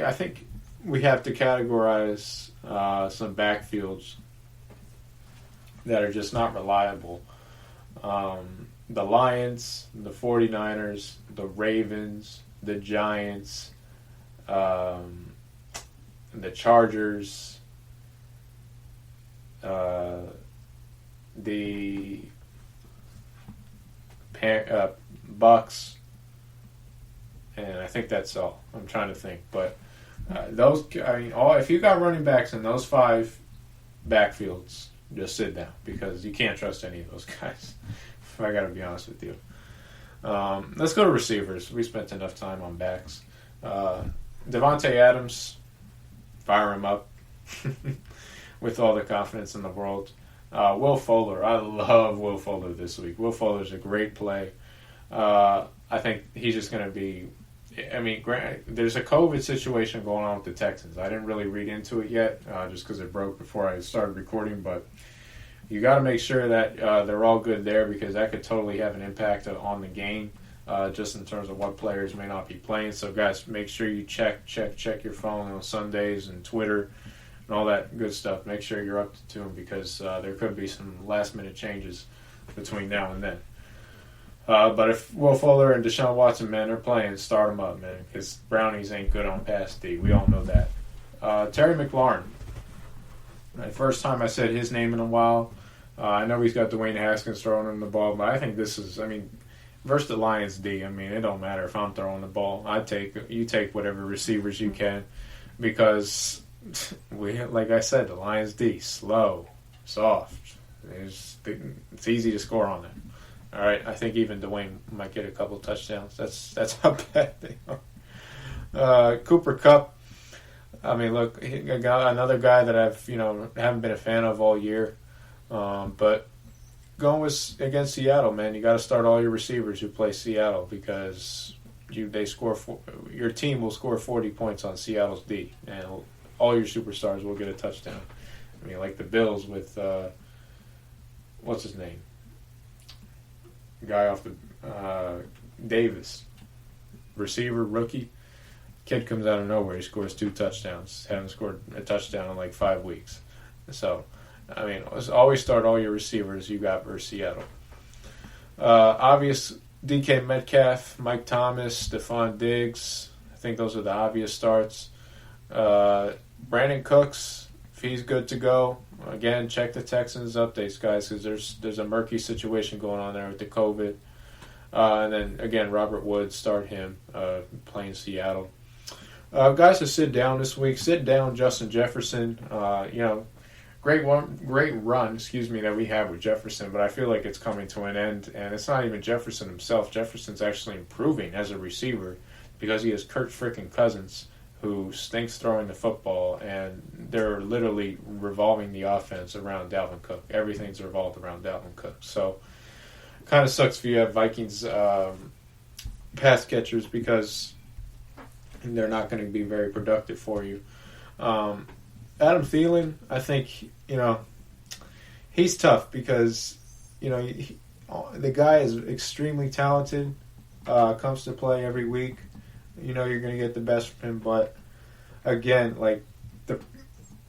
Speaker 2: I think we have to categorize some backfields that are just not reliable. The Lions, the 49ers, the Ravens, the Giants, the Chargers, the Bucks, and I think that's all. I'm trying to think, but if you got running backs in those 5 backfields, just sit down because you can't trust any of those guys. If I got to be honest with you. Let's go to receivers. We spent enough time on backs. Devontae Adams, fire him up with all the confidence in the world. Will Fuller, I love Will Fuller this week. Will Fuller's a great play. I think he's just going to be. There's a COVID situation going on with the Texans. I didn't really read into it yet, just because it broke before I started recording. But you got to make sure that they're all good there, because that could totally have an impact on the game, just in terms of what players may not be playing. So, guys, make sure you check your phone on Sundays and Twitter and all that good stuff. Make sure you're up to them, because there could be some last-minute changes between now and then. But if Will Fuller and Deshaun Watson, man, they're playing, start them up, man, because Brownies ain't good on pass D. We all know that. Terry McLaurin. The first time I said his name in a while. I know he's got Dwayne Haskins throwing him the ball, but I think this is, versus the Lions D, it don't matter if I'm throwing the ball. You take whatever receivers you can, because like I said, the Lions D, slow, soft. It's easy to score on them. All right, I think even Dwayne might get a couple touchdowns. That's how bad they are. Cooper Kupp. Look, I got another guy that haven't been a fan of all year. But going against Seattle, man, you got to start all your receivers who play Seattle, because your team will score 40 points on Seattle's D, and all your superstars will get a touchdown. Like the Bills with what's his name? Guy off the Davis, receiver, rookie. Kid comes out of nowhere. He scores 2 touchdowns. Haven't scored a touchdown in like 5 weeks. So, always start all your receivers you got versus Seattle. Obvious DK Metcalf, Mike Thomas, Stephon Diggs. I think those are the obvious starts. Brandon Cooks, if he's good to go. Again, check the Texans updates, guys, because there's a murky situation going on there with the COVID. And then, again, Robert Woods, start him, playing Seattle. Guys to sit down this week. Sit down, Justin Jefferson. Great run, that we have with Jefferson, but I feel like it's coming to an end. And it's not even Jefferson himself. Jefferson's actually improving as a receiver, because he has Kirk freaking Cousins, who stinks throwing the football, and they're literally revolving the offense around Dalvin Cook. Everything's revolved around Dalvin Cook. So, kind of sucks if you have Vikings pass catchers, because they're not going to be very productive for you. Adam Thielen, I think, he's tough, because, the guy is extremely talented, comes to play every week. You're going to get the best from him, but again,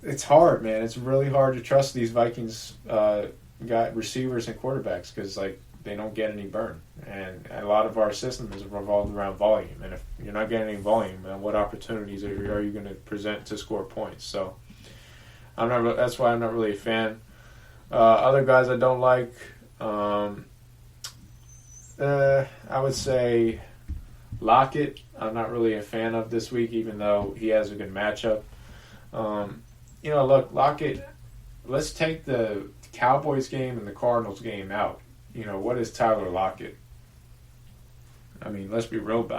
Speaker 2: it's hard, man. It's really hard to trust these Vikings receivers and quarterbacks, because they don't get any burn, and a lot of our system is revolved around volume. And if you're not getting any volume, then what opportunities are you going to present to score points? So that's why I'm not really a fan. Other guys I don't like, I would say Lockett, I'm not really a fan of this week, even though he has a good matchup. Look, Lockett, let's take the Cowboys game and the Cardinals game out. What is Tyler Lockett? Let's be real.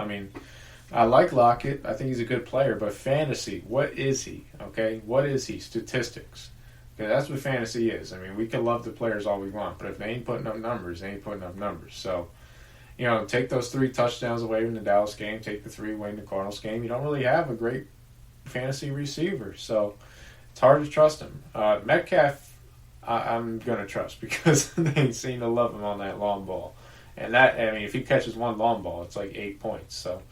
Speaker 2: I like Lockett. I think he's a good player, but fantasy, what is he? Okay, what is he? Statistics. Okay, that's what fantasy is. We can love the players all we want, but if they ain't putting up numbers, they ain't putting up numbers. So, take those 3 touchdowns away from the Dallas game, take the 3 away in the Cardinals game. You don't really have a great fantasy receiver. So it's hard to trust him. Metcalf, I'm going to trust because they seem to love him on that long ball. And that, I mean, if he catches one long ball, it's like 8 points. So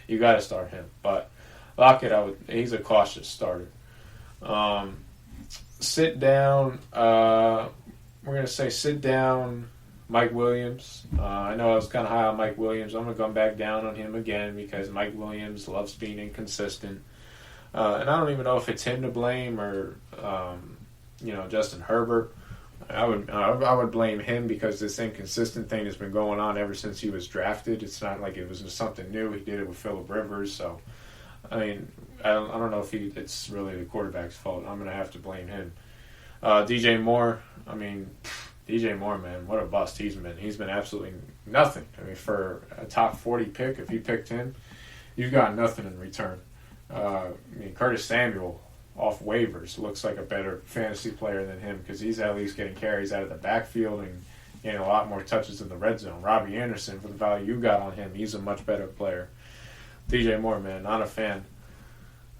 Speaker 2: you got to start him. But Lockett, he's a cautious starter. Sit down. We're going to say sit down Mike Williams. I know I was kind of high on Mike Williams. I'm going to come back down on him again because Mike Williams loves being inconsistent. And I don't even know if it's him to blame or, Justin Herbert. I would blame him because this inconsistent thing has been going on ever since he was drafted. It's not like it was something new. He did it with Phillip Rivers. So, I mean, I don't know if it's really the quarterback's fault. I'm going to have to blame him. DJ Moore, man, what a bust he's been. He's been absolutely nothing. I mean, for a top 40 pick, if you picked him, you've got nothing in return. Curtis Samuel off waivers looks like a better fantasy player than him because he's at least getting carries out of the backfield and getting a lot more touches in the red zone. Robbie Anderson, for the value you got on him, he's a much better player. DJ Moore, man, not a fan.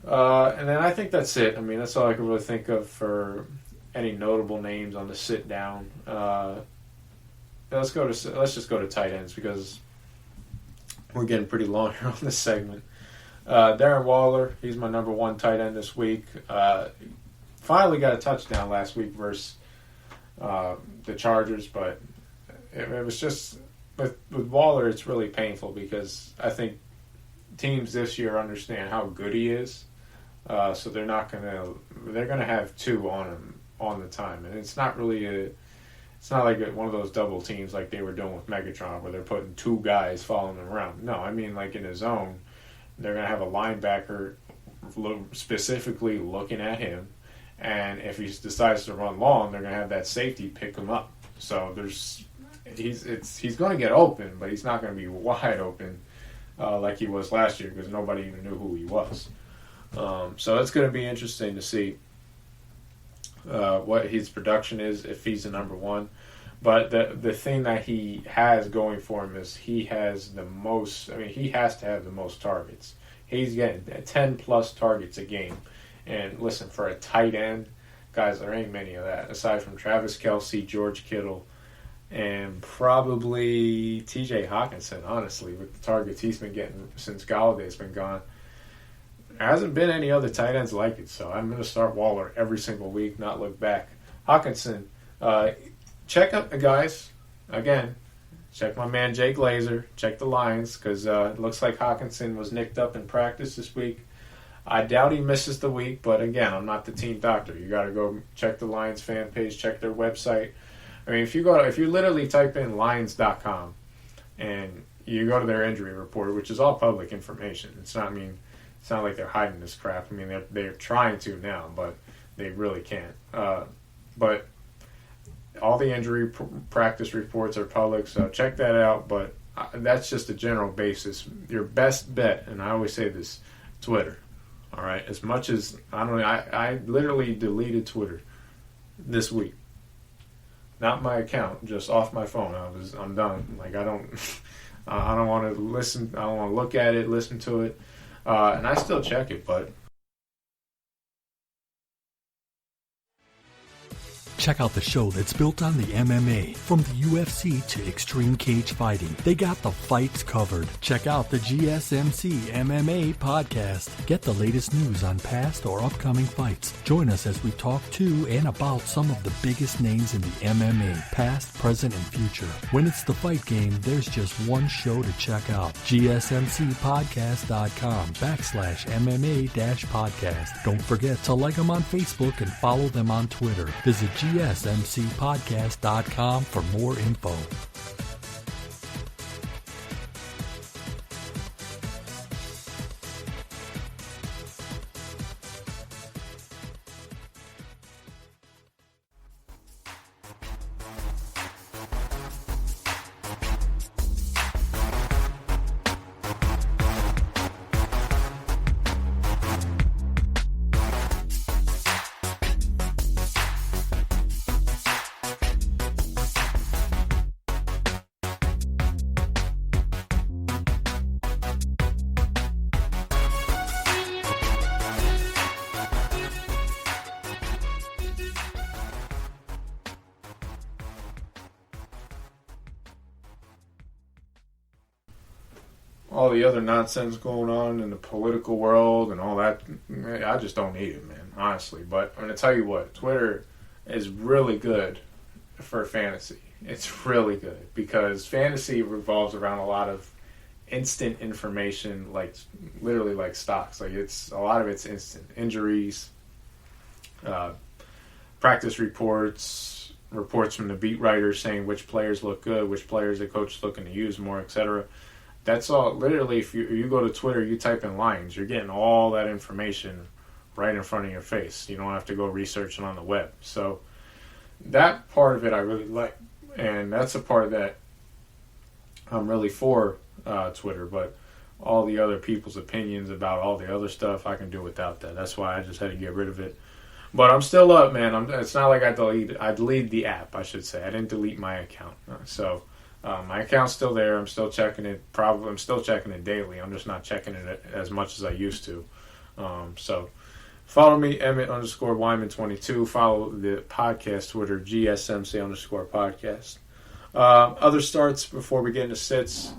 Speaker 2: And then I think that's it. I mean, that's all I can really think of for any notable names on the sit down. Let's just go to tight ends because we're getting pretty long here on this segment. Darren Waller, he's my number one tight end this week. Finally got a touchdown last week versus the Chargers, but it was just with Waller, it's really painful because I think teams this year understand how good he is, so they're gonna have two on him on the time, and it's not like one of those double teams like they were doing with Megatron where they're putting two guys following him around. No, I mean like in his zone. They're going to have a linebacker specifically looking at him, and if he decides to run long, they're going to have that safety pick him up. So he's going to get open, but he's not going to be wide open like he was last year because nobody even knew who he was. So it's going to be interesting to see what his production is if he's the number one. But the thing that he has going for him is he has to have the most targets. He's getting 10-plus targets a game. And listen, for a tight end, guys, there ain't many of that. Aside from Travis Kelce, George Kittle, and probably T.J. Hawkinson, honestly, with the targets he's been getting since Galladay's been gone. There hasn't been any other tight ends like it, so I'm going to start Waller every single week, not look back. Hawkinson, check out the guys. Again, check my man Jay Glazer. Check the lines because it looks like Hawkinson was nicked up in practice this week. I doubt he misses the week, but again, I'm not the team doctor. You got to go check the Lions fan page, check their website. I mean, if you literally type in Lions.com and you go to their injury report, which is all public information. It's not like they're hiding this crap. I mean, they're trying to now, but they really can't. But all the injury practice reports are public, so check that out. But that's just a general basis. Your best bet, and I always say this, Twitter. All right, as much as I literally deleted Twitter this week. Not my account, just off my phone. I'm done. Like I don't want to listen. I don't want to look at it, listen to it, and I still check it, but.
Speaker 3: Check out the show that's built on the MMA. From the UFC to extreme cage fighting, they got the fights covered. Check out the GSMC MMA podcast. Get the latest news on past or upcoming fights. Join us as we talk to and about some of the biggest names in the MMA, past, present, and future. When it's the fight game, there's just one show to check out. GSMCpodcast.com/MMA-podcast. Don't forget to like them on Facebook and follow them on Twitter. Visit GSMCpodcast.com for more info.
Speaker 2: all the other nonsense going on in the political world and all that, I just don't need it, man, honestly. But I'm going to tell you what, Twitter is really good for fantasy. It's really good because fantasy revolves around a lot of instant information, like literally like stocks. Like a lot of it's instant. Injuries, practice reports from the beat writers saying which players look good, which players the coach is looking to use more, etc. That's all. Literally, if you go to Twitter, you type in lines, you're getting all that information right in front of your face. You don't have to go researching on the web. So that part of it I really like, and that's a part that I'm really for Twitter. But all the other people's opinions about all the other stuff, I can do without that. That's why I just had to get rid of it. But I'm still up, man. It's not like I deleted the app, I should say. I didn't delete my account. So my account's still there. I'm still checking it. I'm still checking it daily. I'm just not checking it as much as I used to. So follow me, Emmet_Wyman22. Follow the podcast Twitter, GSMC_podcast. Other starts before we get into sits.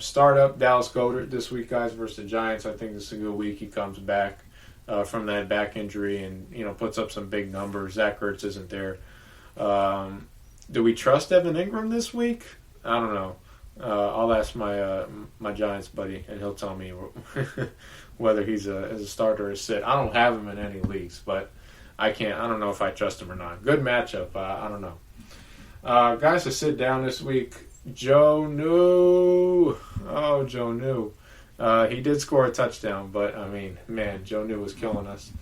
Speaker 2: Start up Dallas Goedert this week, guys, versus the Giants. I think this is a good week. He comes back from that back injury and puts up some big numbers. Zach Ertz isn't there. Do we trust Evan Ingram this week? I don't know. I'll ask my Giants buddy, and he'll tell me whether he's as a starter or a sit. I don't have him in any leagues, but I don't know if I trust him or not. Good matchup. I don't know. Guys to sit down this week. Joe New. Oh, Joe New. He did score a touchdown, but, I mean, man, Joe New was killing us.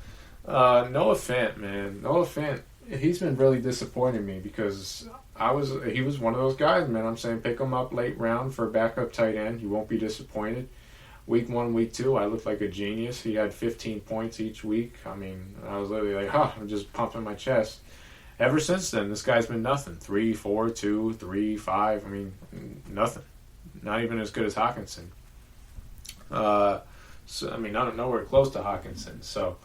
Speaker 2: Noah Fant, man. Noah Fant, he's been really disappointing me because he was one of those guys, man. I'm saying pick him up late round for a backup tight end. You won't be disappointed. Week 1, week 2, I looked like a genius. He had 15 points each week. I mean, I was literally like, I'm just pumping my chest. Ever since then, this guy's been nothing. 3, 4, 2, 3, 5. I mean, nothing. Not even as good as Hawkinson. So I mean, not nowhere close to Hawkinson. So,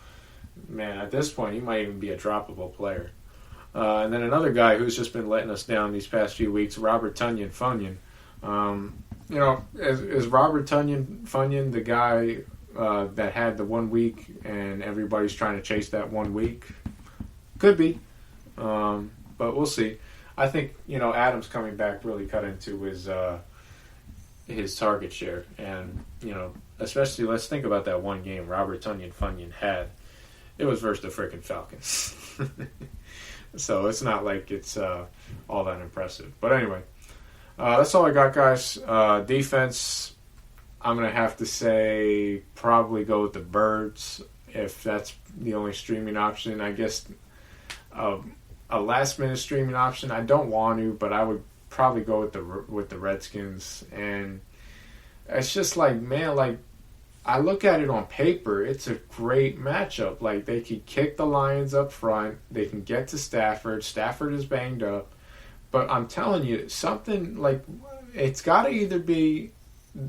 Speaker 2: man, at this point, he might even be a droppable player. And then another guy who's just been letting us down these past few weeks, Robert Tonyan Funyan. Is Robert Tonyan Funyan the guy that had the 1 week and everybody's trying to chase that 1 week? Could be. But we'll see. I think, Adams coming back really cut into his target share. And, especially let's think about that one game Robert Tonyan Funyan had. It was versus the freaking Falcons. So it's not like it's all that impressive. But anyway, that's all I got, guys. Defense, I'm going to have to say probably go with the Birds if that's the only streaming option. I guess a last-minute streaming option, I don't want to, but I would probably go with the Redskins. And it's just like, man, like, I look at it on paper, it's a great matchup. Like, they could kick the Lions up front. They can get to Stafford. Stafford is banged up. But I'm telling you, something like, it's got to either be,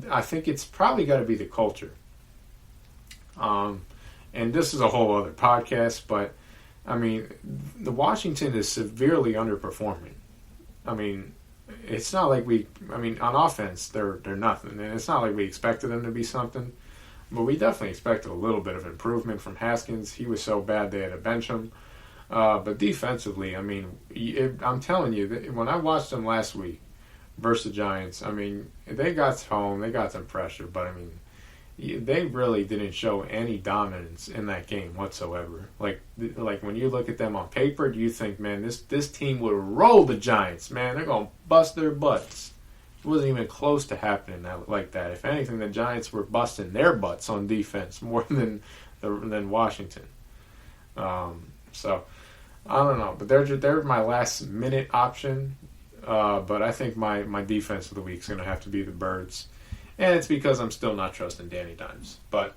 Speaker 2: I think it's probably got to be the culture. And this is a whole other podcast, but I mean, the Washington is severely underperforming. I mean, it's not like on offense, they're nothing. And it's not like we expected them to be something. But we definitely expected a little bit of improvement from Haskins. He was so bad they had to bench him. But defensively, I mean, I'm telling you, when I watched them last week versus the Giants, I mean, they got home, they got some pressure. But, I mean, they really didn't show any dominance in that game whatsoever. Like when you look at them on paper, do you think, man, this team would roll the Giants? Man, they're going to bust their butts. It wasn't even close to happening like that. If anything, the Giants were busting their butts on defense more than Washington. So I don't know, but they're my last minute option. But I think my defense of the week is going to have to be the Birds. And it's because I'm still not trusting Danny Dimes. But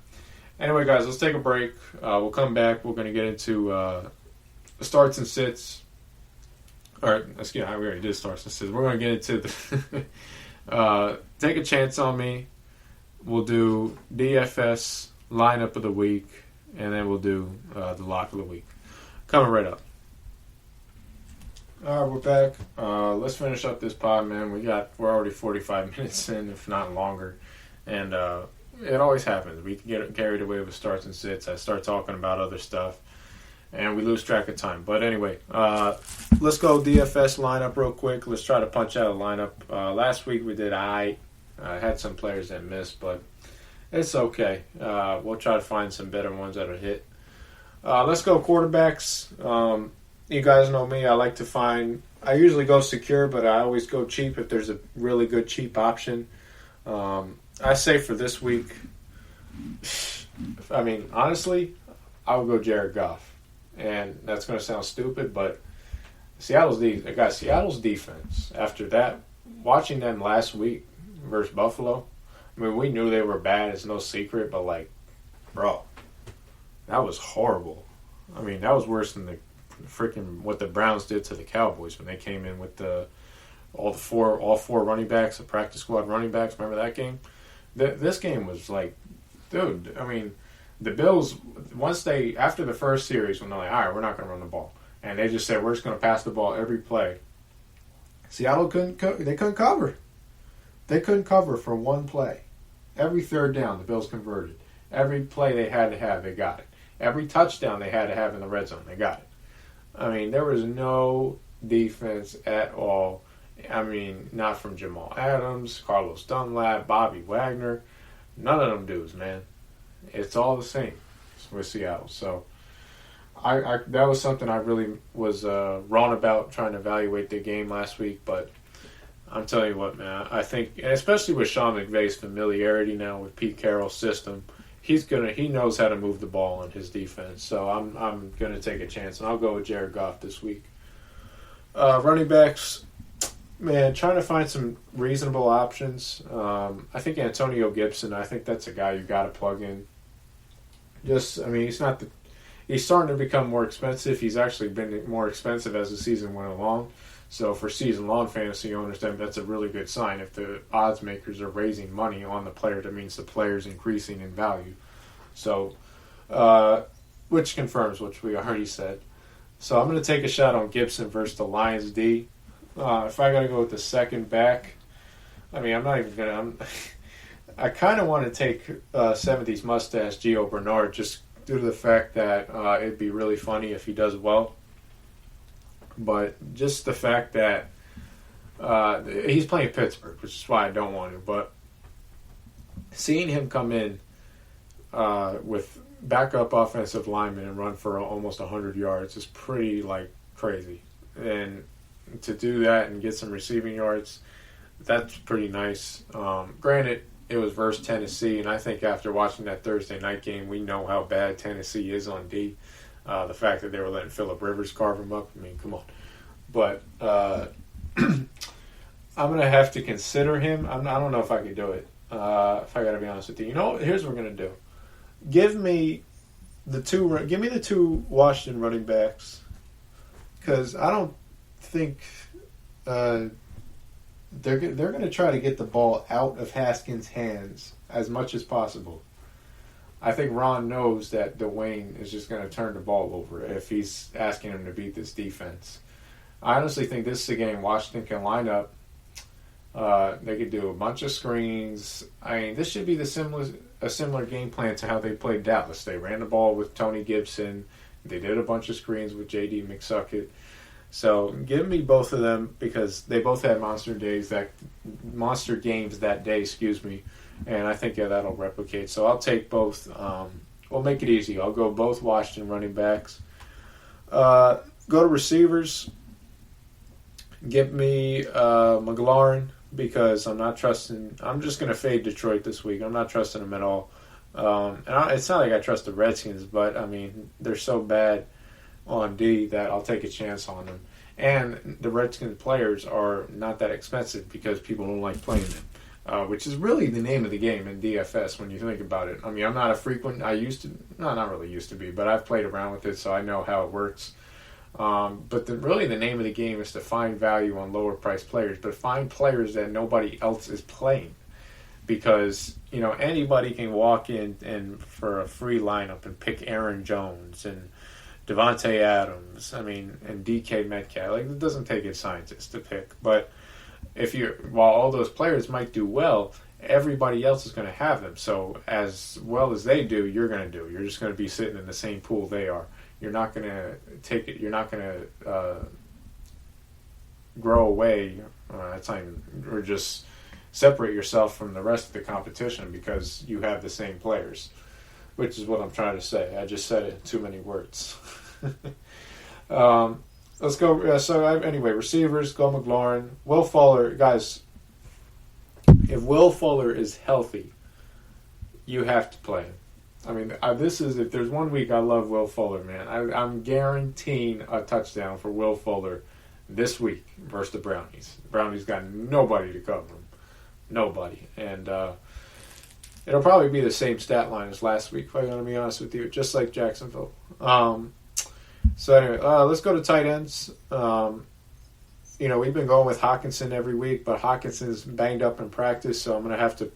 Speaker 2: anyway, guys, let's take a break. We'll come back. We're going to get into starts and sits. All right, we already did starts and sits. We're going to get into the take a chance on me. We'll do DFS lineup of the week, and then we'll do the lock of the week. Coming right up. All right, we're back. Let's finish up this pod, man. We're already 45 minutes in, if not longer. And it always happens. We can get carried away with starts and sits. I start talking about other stuff, and we lose track of time. But anyway, let's go DFS lineup real quick. Let's try to punch out a lineup. Last week we did I had some players that missed, but it's okay. We'll try to find some better ones that'll hit. Let's go quarterbacks. You guys know me. I usually go secure, but I always go cheap if there's a really good cheap option. I say for this week, I mean, honestly, I would go Jared Goff. And that's going to sound stupid, but Seattle's defense, after that, watching them last week versus Buffalo, I mean, we knew they were bad. It's no secret, but, like, bro, that was horrible. I mean, that was worse than the freaking what the Browns did to the Cowboys when they came in with all four running backs, the practice squad running backs. Remember that game? This game was like, dude, I mean, the Bills, after the first series, when they're like, all right, we're not going to run the ball, and they just said, we're just going to pass the ball every play. Seattle couldn't cover. They couldn't cover for one play. Every third down, the Bills converted. Every play they had to have, they got it. Every touchdown they had to have in the red zone, they got it. I mean, there was no defense at all. I mean, not from Jamal Adams, Carlos Dunlap, Bobby Wagner. None of them dudes, man. It's all the same with Seattle. So I that was something I really was wrong about trying to evaluate the game last week. But I'm telling you what, man, I think, and especially with Sean McVay's familiarity now with Pete Carroll's system, he knows how to move the ball on his defense. So I'm gonna take a chance, and I'll go with Jared Goff this week. Running backs, man, trying to find some reasonable options. I think Antonio Gibson. I think that's a guy you got to plug in. He's starting to become more expensive. He's actually been more expensive as the season went along. So for season-long fantasy owners, that's a really good sign. If the odds makers are raising money on the player, that means the player's increasing in value. So, which confirms what we already said. So I'm going to take a shot on Gibson versus the Lions D. If I got to go with the second back, I mean, I'm not even going to... I kind of want to take 70s mustache Gio Bernard just due to the fact that it'd be really funny if he does well. But just the fact that he's playing Pittsburgh, which is why I don't want to. But seeing him come in with backup offensive linemen and run for almost 100 yards is pretty, crazy. And to do that and get some receiving yards, that's pretty nice. Granted, it was versus Tennessee, and I think after watching that Thursday night game, we know how bad Tennessee is on D. The fact that they were letting Phillip Rivers carve them up, I mean, come on. But I'm going to have to consider him. I don't know if I could do it, if I got to be honest with you. You know, here's what we're going to do. Give me the two Washington running backs, because I don't think they're going to try to get the ball out of Haskins' hands as much as possible. I think Ron knows that Dwayne is just going to turn the ball over if he's asking him to beat this defense. I honestly think this is a game Washington can line up. They could do a bunch of screens. I mean, this should be a similar game plan to how they played Dallas. They ran the ball with Tony Gibson. They did a bunch of screens with J.D. McSuckett. So give me both of them because they both had monster games that day, and I think that'll replicate. So I'll take both. We'll make it easy. I'll go both Washington running backs. Go to receivers. Give me McLaurin because I'm just going to fade Detroit this week. I'm not trusting them at all. It's not like I trust the Redskins, but, I mean, they're so bad on D that I'll take a chance on them. And the Redskins players are not that expensive because people don't like playing them, which is really the name of the game in DFS when you think about it. I mean, I'm not a frequent. Not really used to be, but I've played around with it, so I know how it works. But really the name of the game is to find value on lower priced players, but find players that nobody else is playing. Because, anybody can walk in and for a free lineup and pick Aaron Jones and Devontae Adams, and DK Metcalf. It doesn't take a scientist to pick. But while all those players might do well, everybody else is going to have them. So as well as they do, you're going to do. You're just going to be sitting in the same pool they are. You're not going to take it. You're not going to grow away. That's not even, or just separate yourself from the rest of the competition because you have the same players, which is what I'm trying to say. I just said it in too many words. Let's go. Anyway, receivers, go McLaurin. Will Fuller, guys, if Will Fuller is healthy, you have to play him. I mean, if there's one week I love Will Fuller, man. I'm guaranteeing a touchdown for Will Fuller this week versus the Brownies. The Brownies got nobody to cover him. Nobody. And it'll probably be the same stat line as last week, if I'm going to be honest with you, just like Jacksonville. So anyway, let's go to tight ends. We've been going with Hockenson every week, but Hawkinson's banged up in practice, so I'm going to have to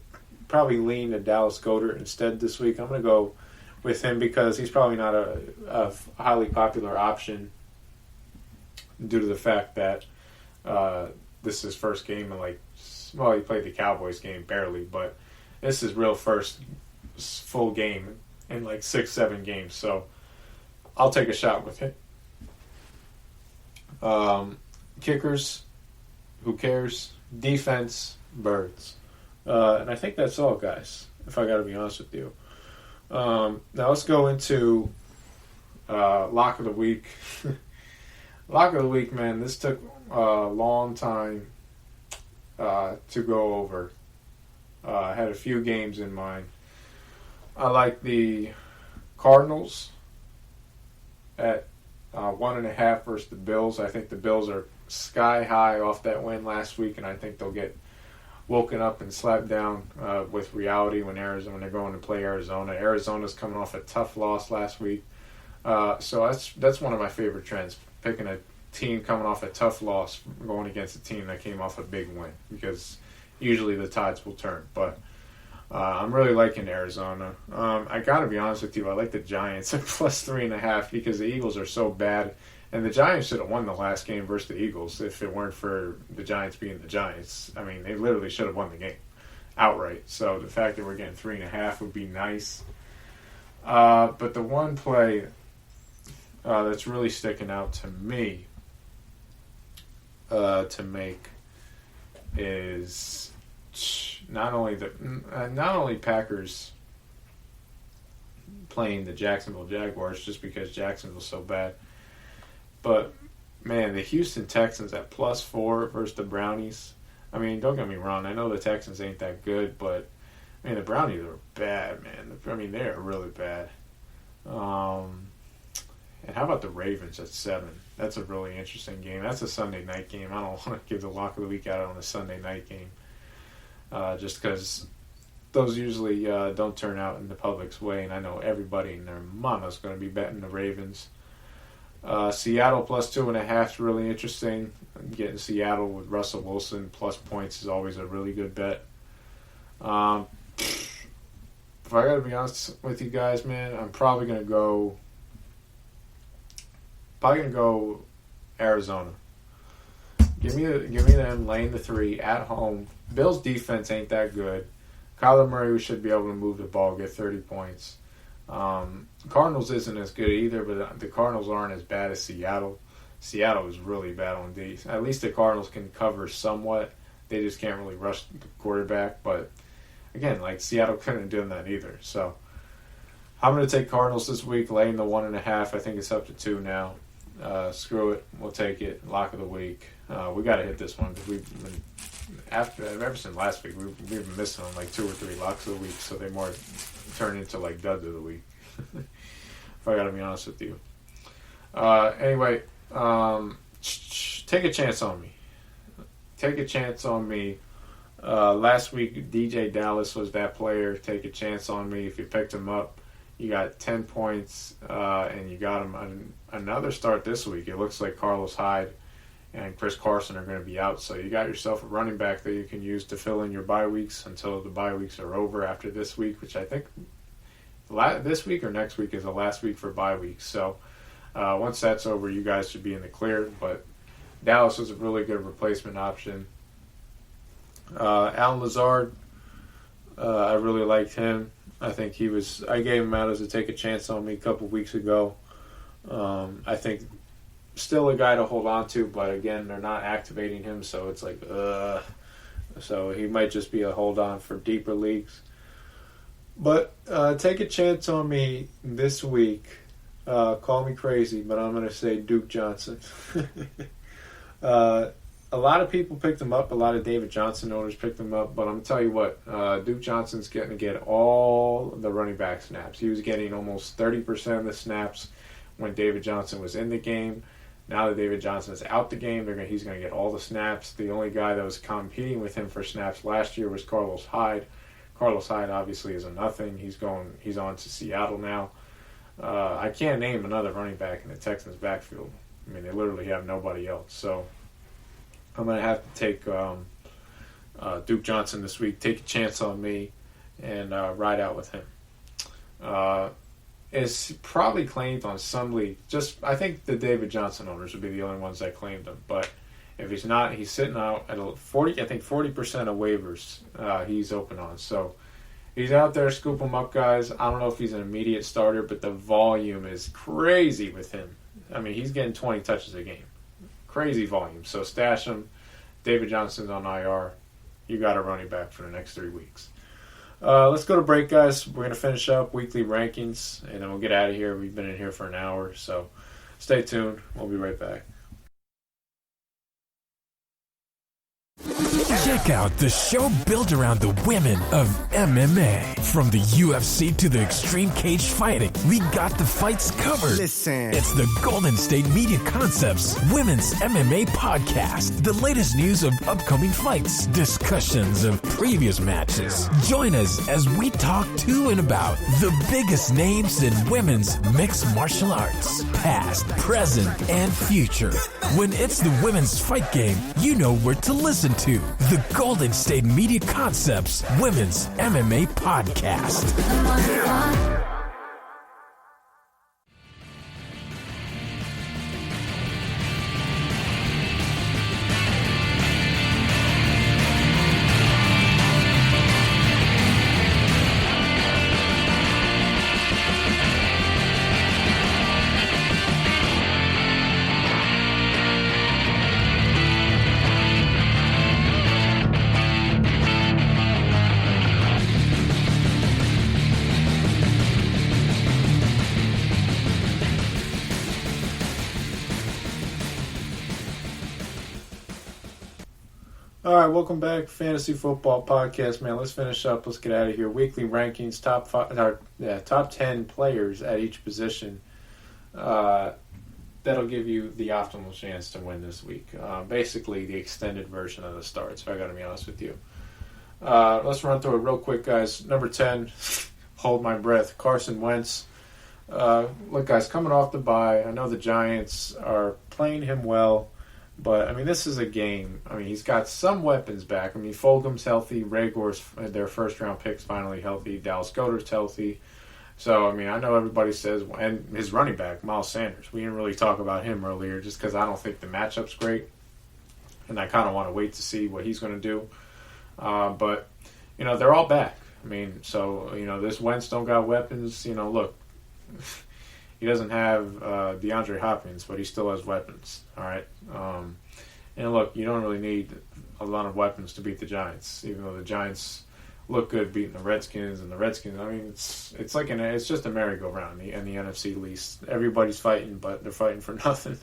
Speaker 2: probably lean to Dallas Goedert instead this week. I'm going to go with him because he's probably not a highly popular option due to the fact that this is his first game in he played the Cowboys game barely, but this is real first full game in 6-7 games, so I'll take a shot with him. Kickers, who cares? Defense, Birds. And I think that's all, guys, if I got to be honest with you. Now let's go into Lock of the Week. Lock of the Week, man, this took a long time to go over. I had a few games in mind. I like the Cardinals at 1.5 versus the Bills. I think the Bills are sky high off that win last week, and I think they'll get woken up and slapped down with reality when they're going to play Arizona. Arizona's coming off a tough loss last week, so that's one of my favorite trends. Picking a team coming off a tough loss, going against a team that came off a big win, because usually the tides will turn. But I'm really liking Arizona. I got to be honest with you, I like the Giants at plus 3.5 because the Eagles are so bad. And the Giants should have won the last game versus the Eagles if it weren't for the Giants being the Giants. I mean, they literally should have won the game outright. So the fact that we're getting 3.5 would be nice. But the one play that's really sticking out to me to make is not only Packers playing the Jacksonville Jaguars just because Jacksonville's so bad, but man, the Houston Texans at plus 4 versus the Brownies. I mean, don't get me wrong, I know the Texans ain't that good, but I mean, the Brownies are bad, man. I mean, they are really bad. And how about the Ravens at 7? That's a really interesting game. That's a Sunday night game. I don't want to give the Lock of the Week out on a Sunday night game. Just because those usually don't turn out in the public's way, and I know everybody and their mama's going to be betting the Ravens. Seattle plus 2.5 is really interesting. Getting Seattle with Russell Wilson plus points is always a really good bet. If I got to be honest with you guys, man, I'm probably going to go Arizona. Give me them laying the 3 at home. Bills' defense ain't that good. Kyler Murray should be able to move the ball, get 30 points. Cardinals isn't as good either, but the Cardinals aren't as bad as Seattle. Seattle is really bad on D. At least the Cardinals can cover somewhat. They just can't really rush the quarterback. But again, Seattle couldn't have done that either. So I'm going to take Cardinals this week, laying the 1.5. I think it's up to 2 now. Screw it, we'll take it. Lock of the week. We got to hit this one because we've been ever since last week. We've been missing on 2 or 3 locks of the week, so they more turn into duds of the week. If I got to be honest with you. Anyway, take a chance on me. Take a chance on me. Last week, DJ Dallas was that player. Take a chance on me. If you picked him up, you got 10 points, and you got him on another start this week. It looks like Carlos Hyde and Chris Carson are going to be out, so you got yourself a running back that you can use to fill in your bye weeks until the bye weeks are over after this week, which I think this week or next week is the last week for bye weeks. So once that's over, you guys should be in the clear, but Dallas was a really good replacement option. Alan Lazard, I really liked him. I think I gave him out as a take a chance on me a couple weeks ago. I think still a guy to hold on to, but again, they're not activating him, so it's like, so he might just be a hold on for deeper leagues. But take a chance on me this week. Call me crazy, but I'm going to say Duke Johnson. A lot of people picked him up. A lot of David Johnson owners picked him up. But I'm going to tell you what, Duke Johnson's going to get all the running back snaps. He was getting almost 30% of the snaps when David Johnson was in the game. Now that David Johnson is out the game, he's going to get all the snaps. The only guy that was competing with him for snaps last year was Carlos Hyde. Carlos Hyde obviously is a nothing. He's on to Seattle now. I can't name another running back in the Texans' backfield. I mean, they literally have nobody else. So I'm going to have to take Duke Johnson this week, take a chance on me, and ride out with him. Is probably claimed on some league. I think the David Johnson owners would be the only ones that claimed him. But if he's not, he's sitting out at 40%, I think 40% of waivers he's open on. So he's out there, scoop him up, guys. I don't know if he's an immediate starter, but the volume is crazy with him. I mean, he's getting 20 touches a game. Crazy volume. So stash him. David Johnson's on IR. You got a running back for the next 3 weeks. Let's go to break, guys. We're going to finish up weekly rankings, and then we'll get out of here. We've been in here for an hour, so stay tuned. We'll be right back.
Speaker 1: Check out the show built around the women of MMA. From the UFC to the extreme cage fighting, we got the fights covered.
Speaker 4: Listen.
Speaker 1: It's the Golden State Media Concepts Women's MMA Podcast. The latest news of upcoming fights, discussions of previous matches. Join us as we talk to and about the biggest names in women's mixed martial arts, past, present, and future. When it's the women's fight game, you know where to listen to. The Golden State Media Concepts Women's MMA Podcast.
Speaker 2: All right, welcome back, Fantasy Football Podcast, man. Let's finish up. Let's get out of here. Weekly rankings, top 10 players at each position. That'll give you the optimal chance to win this week. Basically, the extended version of the starts, if I got to be honest with you. Let's run through it real quick, guys. Number 10, hold my breath, Carson Wentz. Look, guys, coming off the bye, I know the Giants are playing him well. But, I mean, this is a game. I mean, he's got some weapons back. I mean, Fulgham's healthy. Raygor's, their first-round pick's finally healthy. Dallas Goedert's healthy. So, I mean, I know everybody says, and his running back, Miles Sanders. We didn't really talk about him earlier just because I don't think the matchup's great. And I kind of want to wait to see what he's going to do. But, you know, they're all back. I mean, so, you know, this Wentz don't got weapons. You know, look. He doesn't have DeAndre Hopkins, but he still has weapons. All right. And look, you don't really need a lot of weapons to beat the Giants, even though the Giants look good beating the Redskins. And the Redskins, I mean, it's like it's just a merry-go-round in the NFC least. Everybody's fighting, but they're fighting for nothing.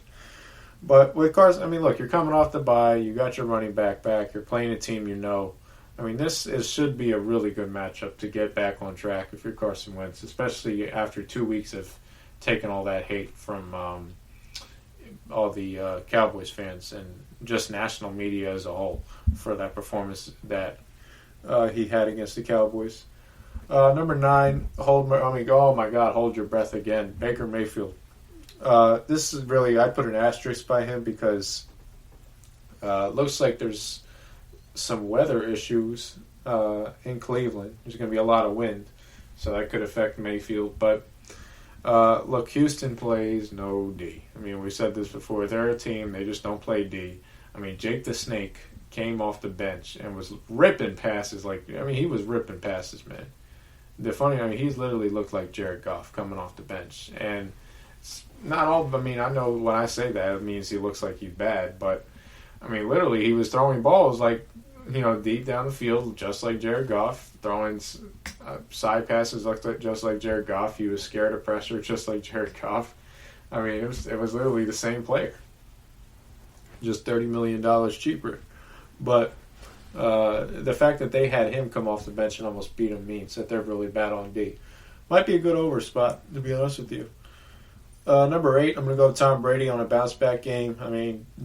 Speaker 2: But with Carson, I mean, look, you're coming off the bye. You got your running back. You're playing a team you know. I mean, should be a really good matchup to get back on track if you're Carson Wentz, especially after 2 weeks of taking all that hate from all the Cowboys fans and just national media as a whole for that performance that he had against the Cowboys. Number 9, oh my God, hold your breath again, Baker Mayfield. This is really, I put an asterisk by him because looks like there's some weather issues in Cleveland. There's going to be a lot of wind, so that could affect Mayfield, but look, Houston plays no D. I mean, we said this before. They're a team. They just don't play D. I mean, Jake the Snake came off the bench and was ripping passes. He was ripping passes, man. He's literally looked like Jared Goff coming off the bench. And it's not all, I know when I say that, it means he looks like he's bad. But, literally, he was throwing balls deep down the field, just like Jared Goff, throwing side passes just like Jared Goff. He was scared of pressure, just like Jared Goff. It was literally the same player, just $30 million cheaper. But the fact that they had him come off the bench and almost beat him means that they're really bad on D. Might be a good over spot, to be honest with you. Number 8, I'm going to go Tom Brady on a bounce-back game.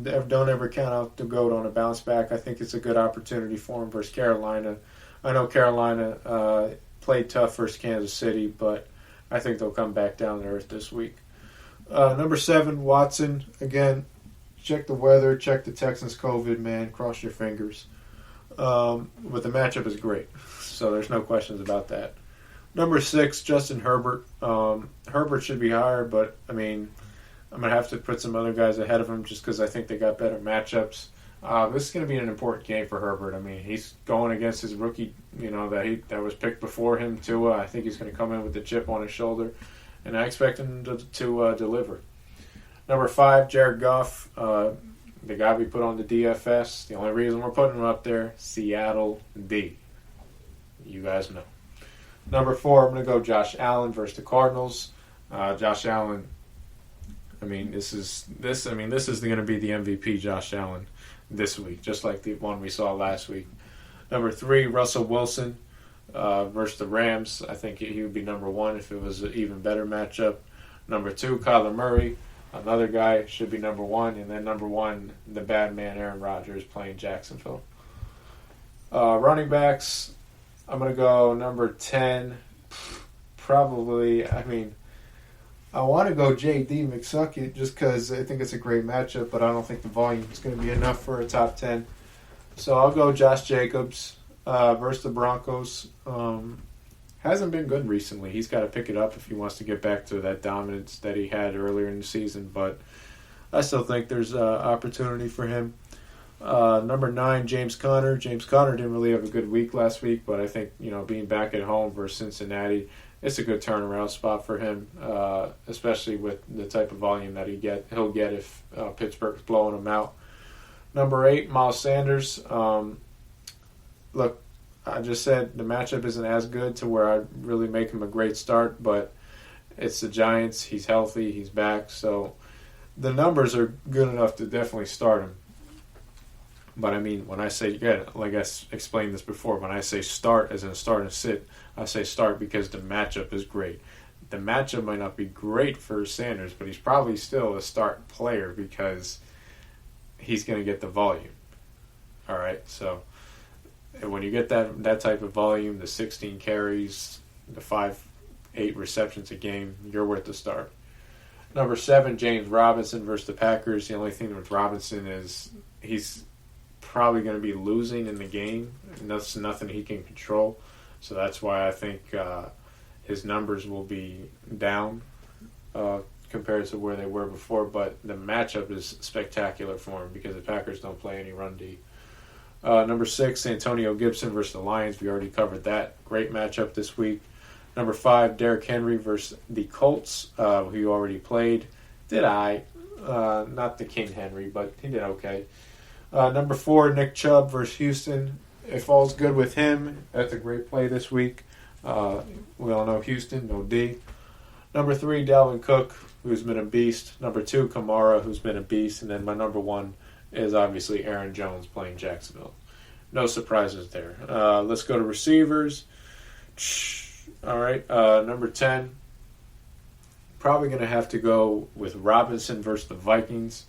Speaker 2: Don't ever count out the GOAT on a bounce-back. I think it's a good opportunity for him versus Carolina. I know Carolina played tough versus Kansas City, but I think they'll come back down to earth this week. Number 7, Watson. Again, check the weather, check the Texans' COVID, man. Cross your fingers. But the matchup is great, so there's no questions about that. Number 6, Justin Herbert. Herbert should be higher, but, I'm going to have to put some other guys ahead of him just because I think they got better matchups. This is going to be an important game for Herbert. He's going against his rookie, that was picked before him, Tua. I think he's going to come in with the chip on his shoulder, and I expect him to deliver. Number 5, Jared Goff. The guy we put on the DFS. The only reason we're putting him up there, Seattle D. You guys know. Number 4, I'm going to go Josh Allen versus the Cardinals. Josh Allen, this is going to be the MVP Josh Allen this week, just like the one we saw last week. Number 3, Russell Wilson versus the Rams. I think he would be number 1 if it was an even better matchup. Number 2, Kyler Murray. Another guy should be number 1. And then number 1, the bad man Aaron Rodgers playing Jacksonville. Running backs, I'm going to go number 10. Probably, I want to go J.D. McSuckett just because I think it's a great matchup, but I don't think the volume is going to be enough for a top 10. So I'll go Josh Jacobs versus the Broncos. Hasn't been good recently. He's got to pick it up if he wants to get back to that dominance that he had earlier in the season, but I still think there's opportunity for him. Number 9, James Conner. James Conner didn't really have a good week last week, but I think, being back at home versus Cincinnati, it's a good turnaround spot for him, especially with the type of volume that he'll get if Pittsburgh's blowing him out. Number 8, Miles Sanders. Look, I just said the matchup isn't as good to where I really make him a great start, but it's the Giants. He's healthy. He's back. So the numbers are good enough to definitely start him. But when I say, like I explained this before, when I say start as in start and sit, I say start because the matchup is great. The matchup might not be great for Sanders, but he's probably still a start player because he's going to get the volume. All right, so when you get that type of volume, the 16 carries, the 5-8 receptions a game, you're worth the start. Number 7, James Robinson versus the Packers. The only thing with Robinson is he's probably going to be losing in the game, and that's nothing he can control. So that's why I think his numbers will be down compared to where they were before. But the matchup is spectacular for him because the Packers don't play any run D. Number 6, Antonio Gibson versus the Lions. We already covered that. Great matchup this week. Number 5, Derrick Henry versus the Colts, who you already played. Not the King Henry, but he did okay. Number 4, Nick Chubb versus Houston. If all's good with him, that's a great play this week. We all know Houston, no D. Number 3, Dalvin Cook, who's been a beast. Number 2, Kamara, who's been a beast. And then my number 1 is obviously Aaron Jones playing Jacksonville. No surprises there. Let's go to receivers. All right, number 10. Probably going to have to go with Robinson versus the Vikings.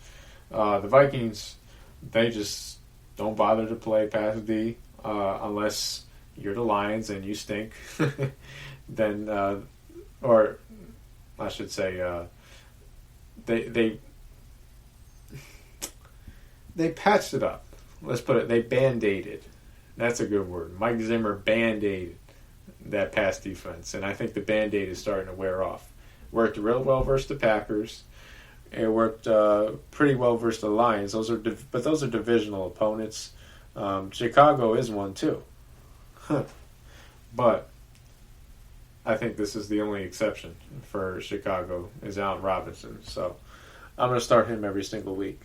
Speaker 2: The Vikings, they just don't bother to play past D unless you're the Lions and you stink. Then, or I should say, they patched it up. Let's put it, they band-aided. That's a good word. Mike Zimmer band-aided that pass defense, and I think the band-aid is starting to wear off. Worked real well versus the Packers. It worked pretty well versus the Lions. Those are divisional opponents. Chicago is one too. But I think this is the only exception for Chicago is Allen Robinson. So I'm going to start him every single week.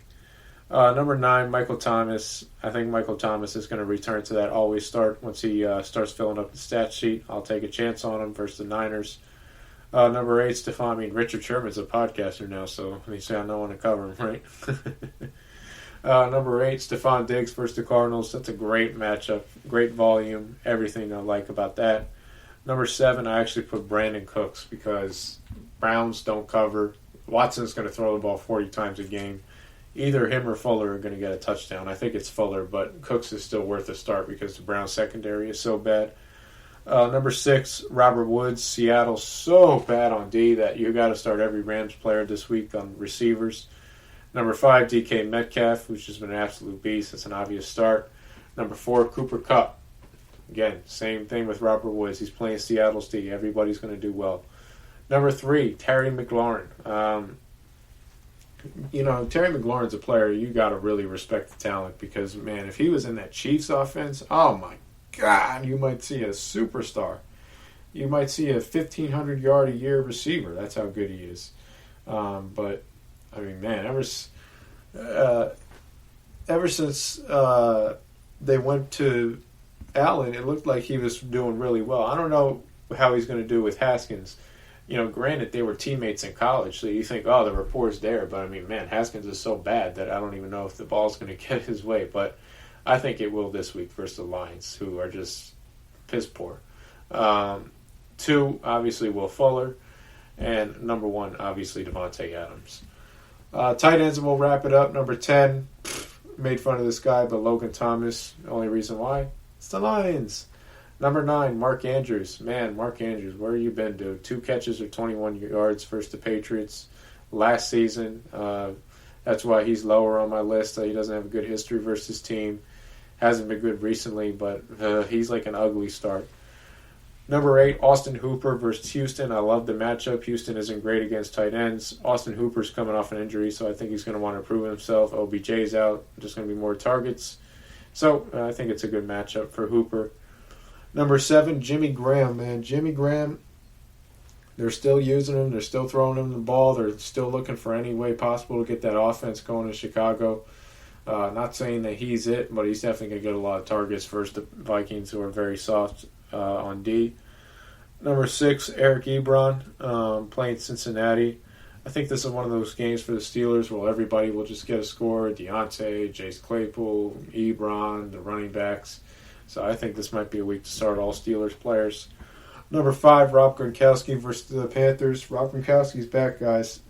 Speaker 2: Number 9, Michael Thomas. I think Michael Thomas is going to return to that always start once he starts filling up the stat sheet. I'll take a chance on him versus the Niners. Number 8, Richard Sherman's a podcaster now, so at least I know when to cover him, right? Number 8, Stephon Diggs versus the Cardinals. That's a great matchup, great volume, everything I like about that. Number 7, I actually put Brandon Cooks because Browns don't cover. Watson's going to throw the ball 40 times a game. Either him or Fuller are going to get a touchdown. I think it's Fuller, but Cooks is still worth a start because the Browns secondary is so bad. Number 6, Robert Woods. Seattle's so bad on D that you got to start every Rams player this week on receivers. Number 5, DK Metcalf, which has been an absolute beast. That's an obvious start. Number 4, Cooper Kupp. Again, same thing with Robert Woods. He's playing Seattle's D. Everybody's going to do well. Number 3, Terry McLaurin. Terry McLaurin's a player you got to really respect the talent because, man, if he was in that Chiefs offense, oh my God, you might see a superstar. You might see a 1,500-yard-a-year receiver. That's how good he is. But, I mean, man, ever since they went to Allen, it looked like he was doing really well. I don't know how he's going to do with Haskins. Granted, they were teammates in college, so you think, oh, the rapport's there. But, I mean, man, Haskins is so bad that I don't even know if the ball's going to get his way. But I think it will this week versus the Lions, who are just piss poor. 2, obviously, Will Fuller. And number 1, obviously, Devontae Adams. Tight ends, and we'll wrap it up. Number 10, made fun of this guy, but Logan Thomas. The only reason why? It's the Lions. Number 9, Mark Andrews. Man, Mark Andrews, where you been, dude? 2 catches or 21 yards versus the Patriots last season. That's why he's lower on my list. He doesn't have a good history versus his team. Hasn't been good recently, but he's like an ugly start. Number 8, Austin Hooper versus Houston. I love the matchup. Houston isn't great against tight ends. Austin Hooper's coming off an injury, so I think he's going to want to prove himself. OBJ's out. Just going to be more targets. So I think it's a good matchup for Hooper. Number 7, Jimmy Graham, man. Jimmy Graham, they're still using him. They're still throwing him the ball. They're still looking for any way possible to get that offense going in Chicago. Not saying that he's it, but he's definitely going to get a lot of targets versus the Vikings, who are very soft on D. Number 6, Eric Ebron, playing Cincinnati. I think this is one of those games for the Steelers where everybody will just get a score. Deontay, Chase Claypool, Ebron, the running backs. So I think this might be a week to start all Steelers players. Number 5, Rob Gronkowski versus the Panthers. Rob Gronkowski's back, guys.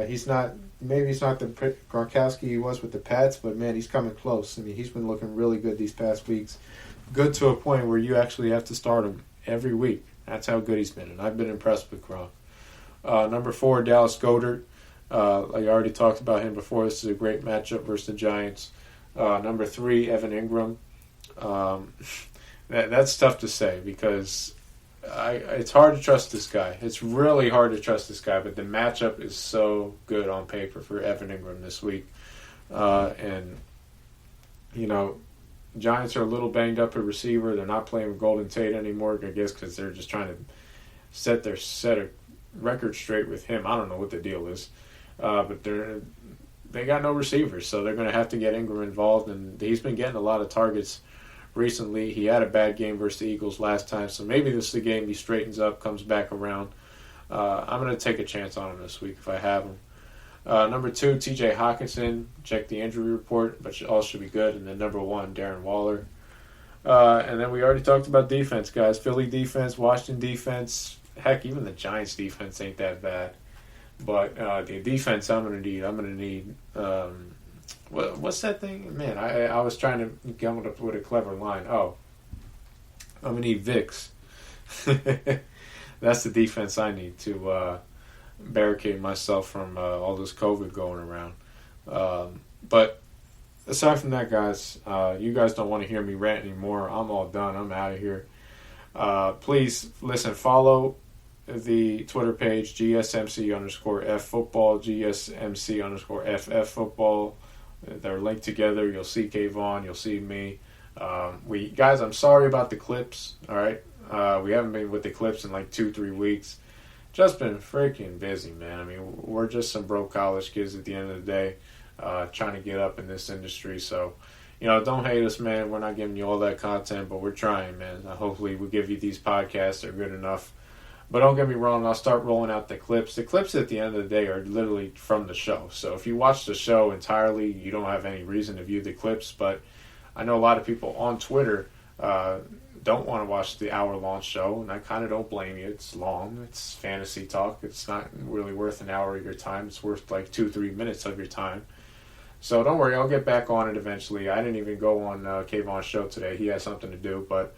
Speaker 2: He's not the Gronkowski he was with the Pats, but, man, he's coming close. I mean, he's been looking really good these past weeks. Good to a point where you actually have to start him every week. That's how good he's been, and I've been impressed with Gronk. Number 4, Dallas Goedert. I already talked about him before. This is a great matchup versus the Giants. Number 3, Evan Ingram. That's tough to say because it's hard to trust this guy. It's really hard to trust this guy, but the matchup is so good on paper for Evan Ingram this week. And, Giants are a little banged up at receiver. They're not playing with Golden Tate anymore, I guess, because they're just trying to set a record straight with him. I don't know what the deal is. But they got no receivers, so they're going to have to get Ingram involved, and he's been getting a lot of targets recently. He had a bad game versus the Eagles last time, so maybe this is the game he straightens up, comes back around. I'm going to take a chance on him this week if I have him. Number 2, TJ Hawkinson. Check the injury report, but all should be good. And then number 1, Darren Waller. And then we already talked about defense, guys. Philly defense, Washington defense. Heck, even the Giants defense ain't that bad. But the defense I'm going to need what's that thing? Man, I was trying to come up with a clever line. Oh, I'm going to need Vicks. That's the defense I need to barricade myself from all this COVID going around. But aside from that, guys, you guys don't want to hear me rant anymore. I'm all done. I'm out of here. Please, listen, follow the Twitter page, GSMC_FFootball, GSMC_FFootball. They're linked together. You'll see Kayvon. You'll see me. Guys, I'm sorry about the clips, all right? We haven't been with the clips in like 2-3 weeks. Just been freaking busy, man. I mean, we're just some broke college kids at the end of the day, trying to get up in this industry. So, don't hate us, man. We're not giving you all that content, but we're trying, man. Hopefully we'll give you these podcasts. They're good enough. But don't get me wrong, I'll start rolling out the clips. The clips at the end of the day are literally from the show. So if you watch the show entirely, you don't have any reason to view the clips. But I know a lot of people on Twitter don't want to watch the hour-long show, and I kind of don't blame you. It's long. It's fantasy talk. It's not really worth an hour of your time. It's worth like 2-3 minutes of your time. So don't worry, I'll get back on it eventually. I didn't even go on Kayvon's show today. He has something to do, but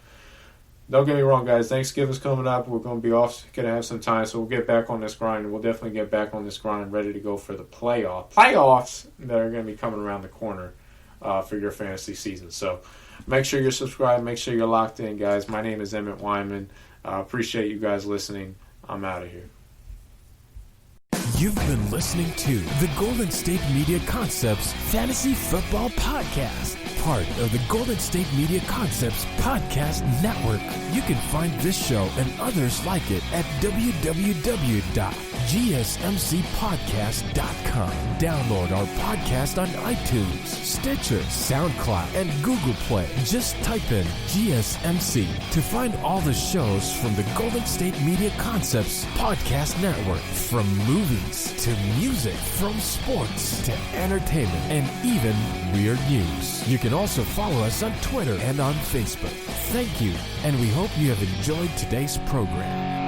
Speaker 2: don't get me wrong, guys. Thanksgiving's coming up. We're going to be off, going to have some time, so we'll get back on this grind. We'll definitely get back on this grind, ready to go for the playoffs that are going to be coming around the corner for your fantasy season. So make sure you're subscribed. Make sure you're locked in, guys. My name is Emmet Wyman. Appreciate you guys listening. I'm out of here.
Speaker 1: You've been listening to the Golden State Media Concepts Fantasy Football Podcast, part of the Golden State Media Concepts Podcast Network. You can find this show and others like it at www.gsmcpodcast.com. Download our podcast on iTunes, Stitcher, SoundCloud, and Google Play. Just type in GSMC to find all the shows from the Golden State Media Concepts Podcast Network, from movies to music, from sports to entertainment, and even weird news. You can also follow us on Twitter and on Facebook. Thank you, and we hope you have enjoyed today's program.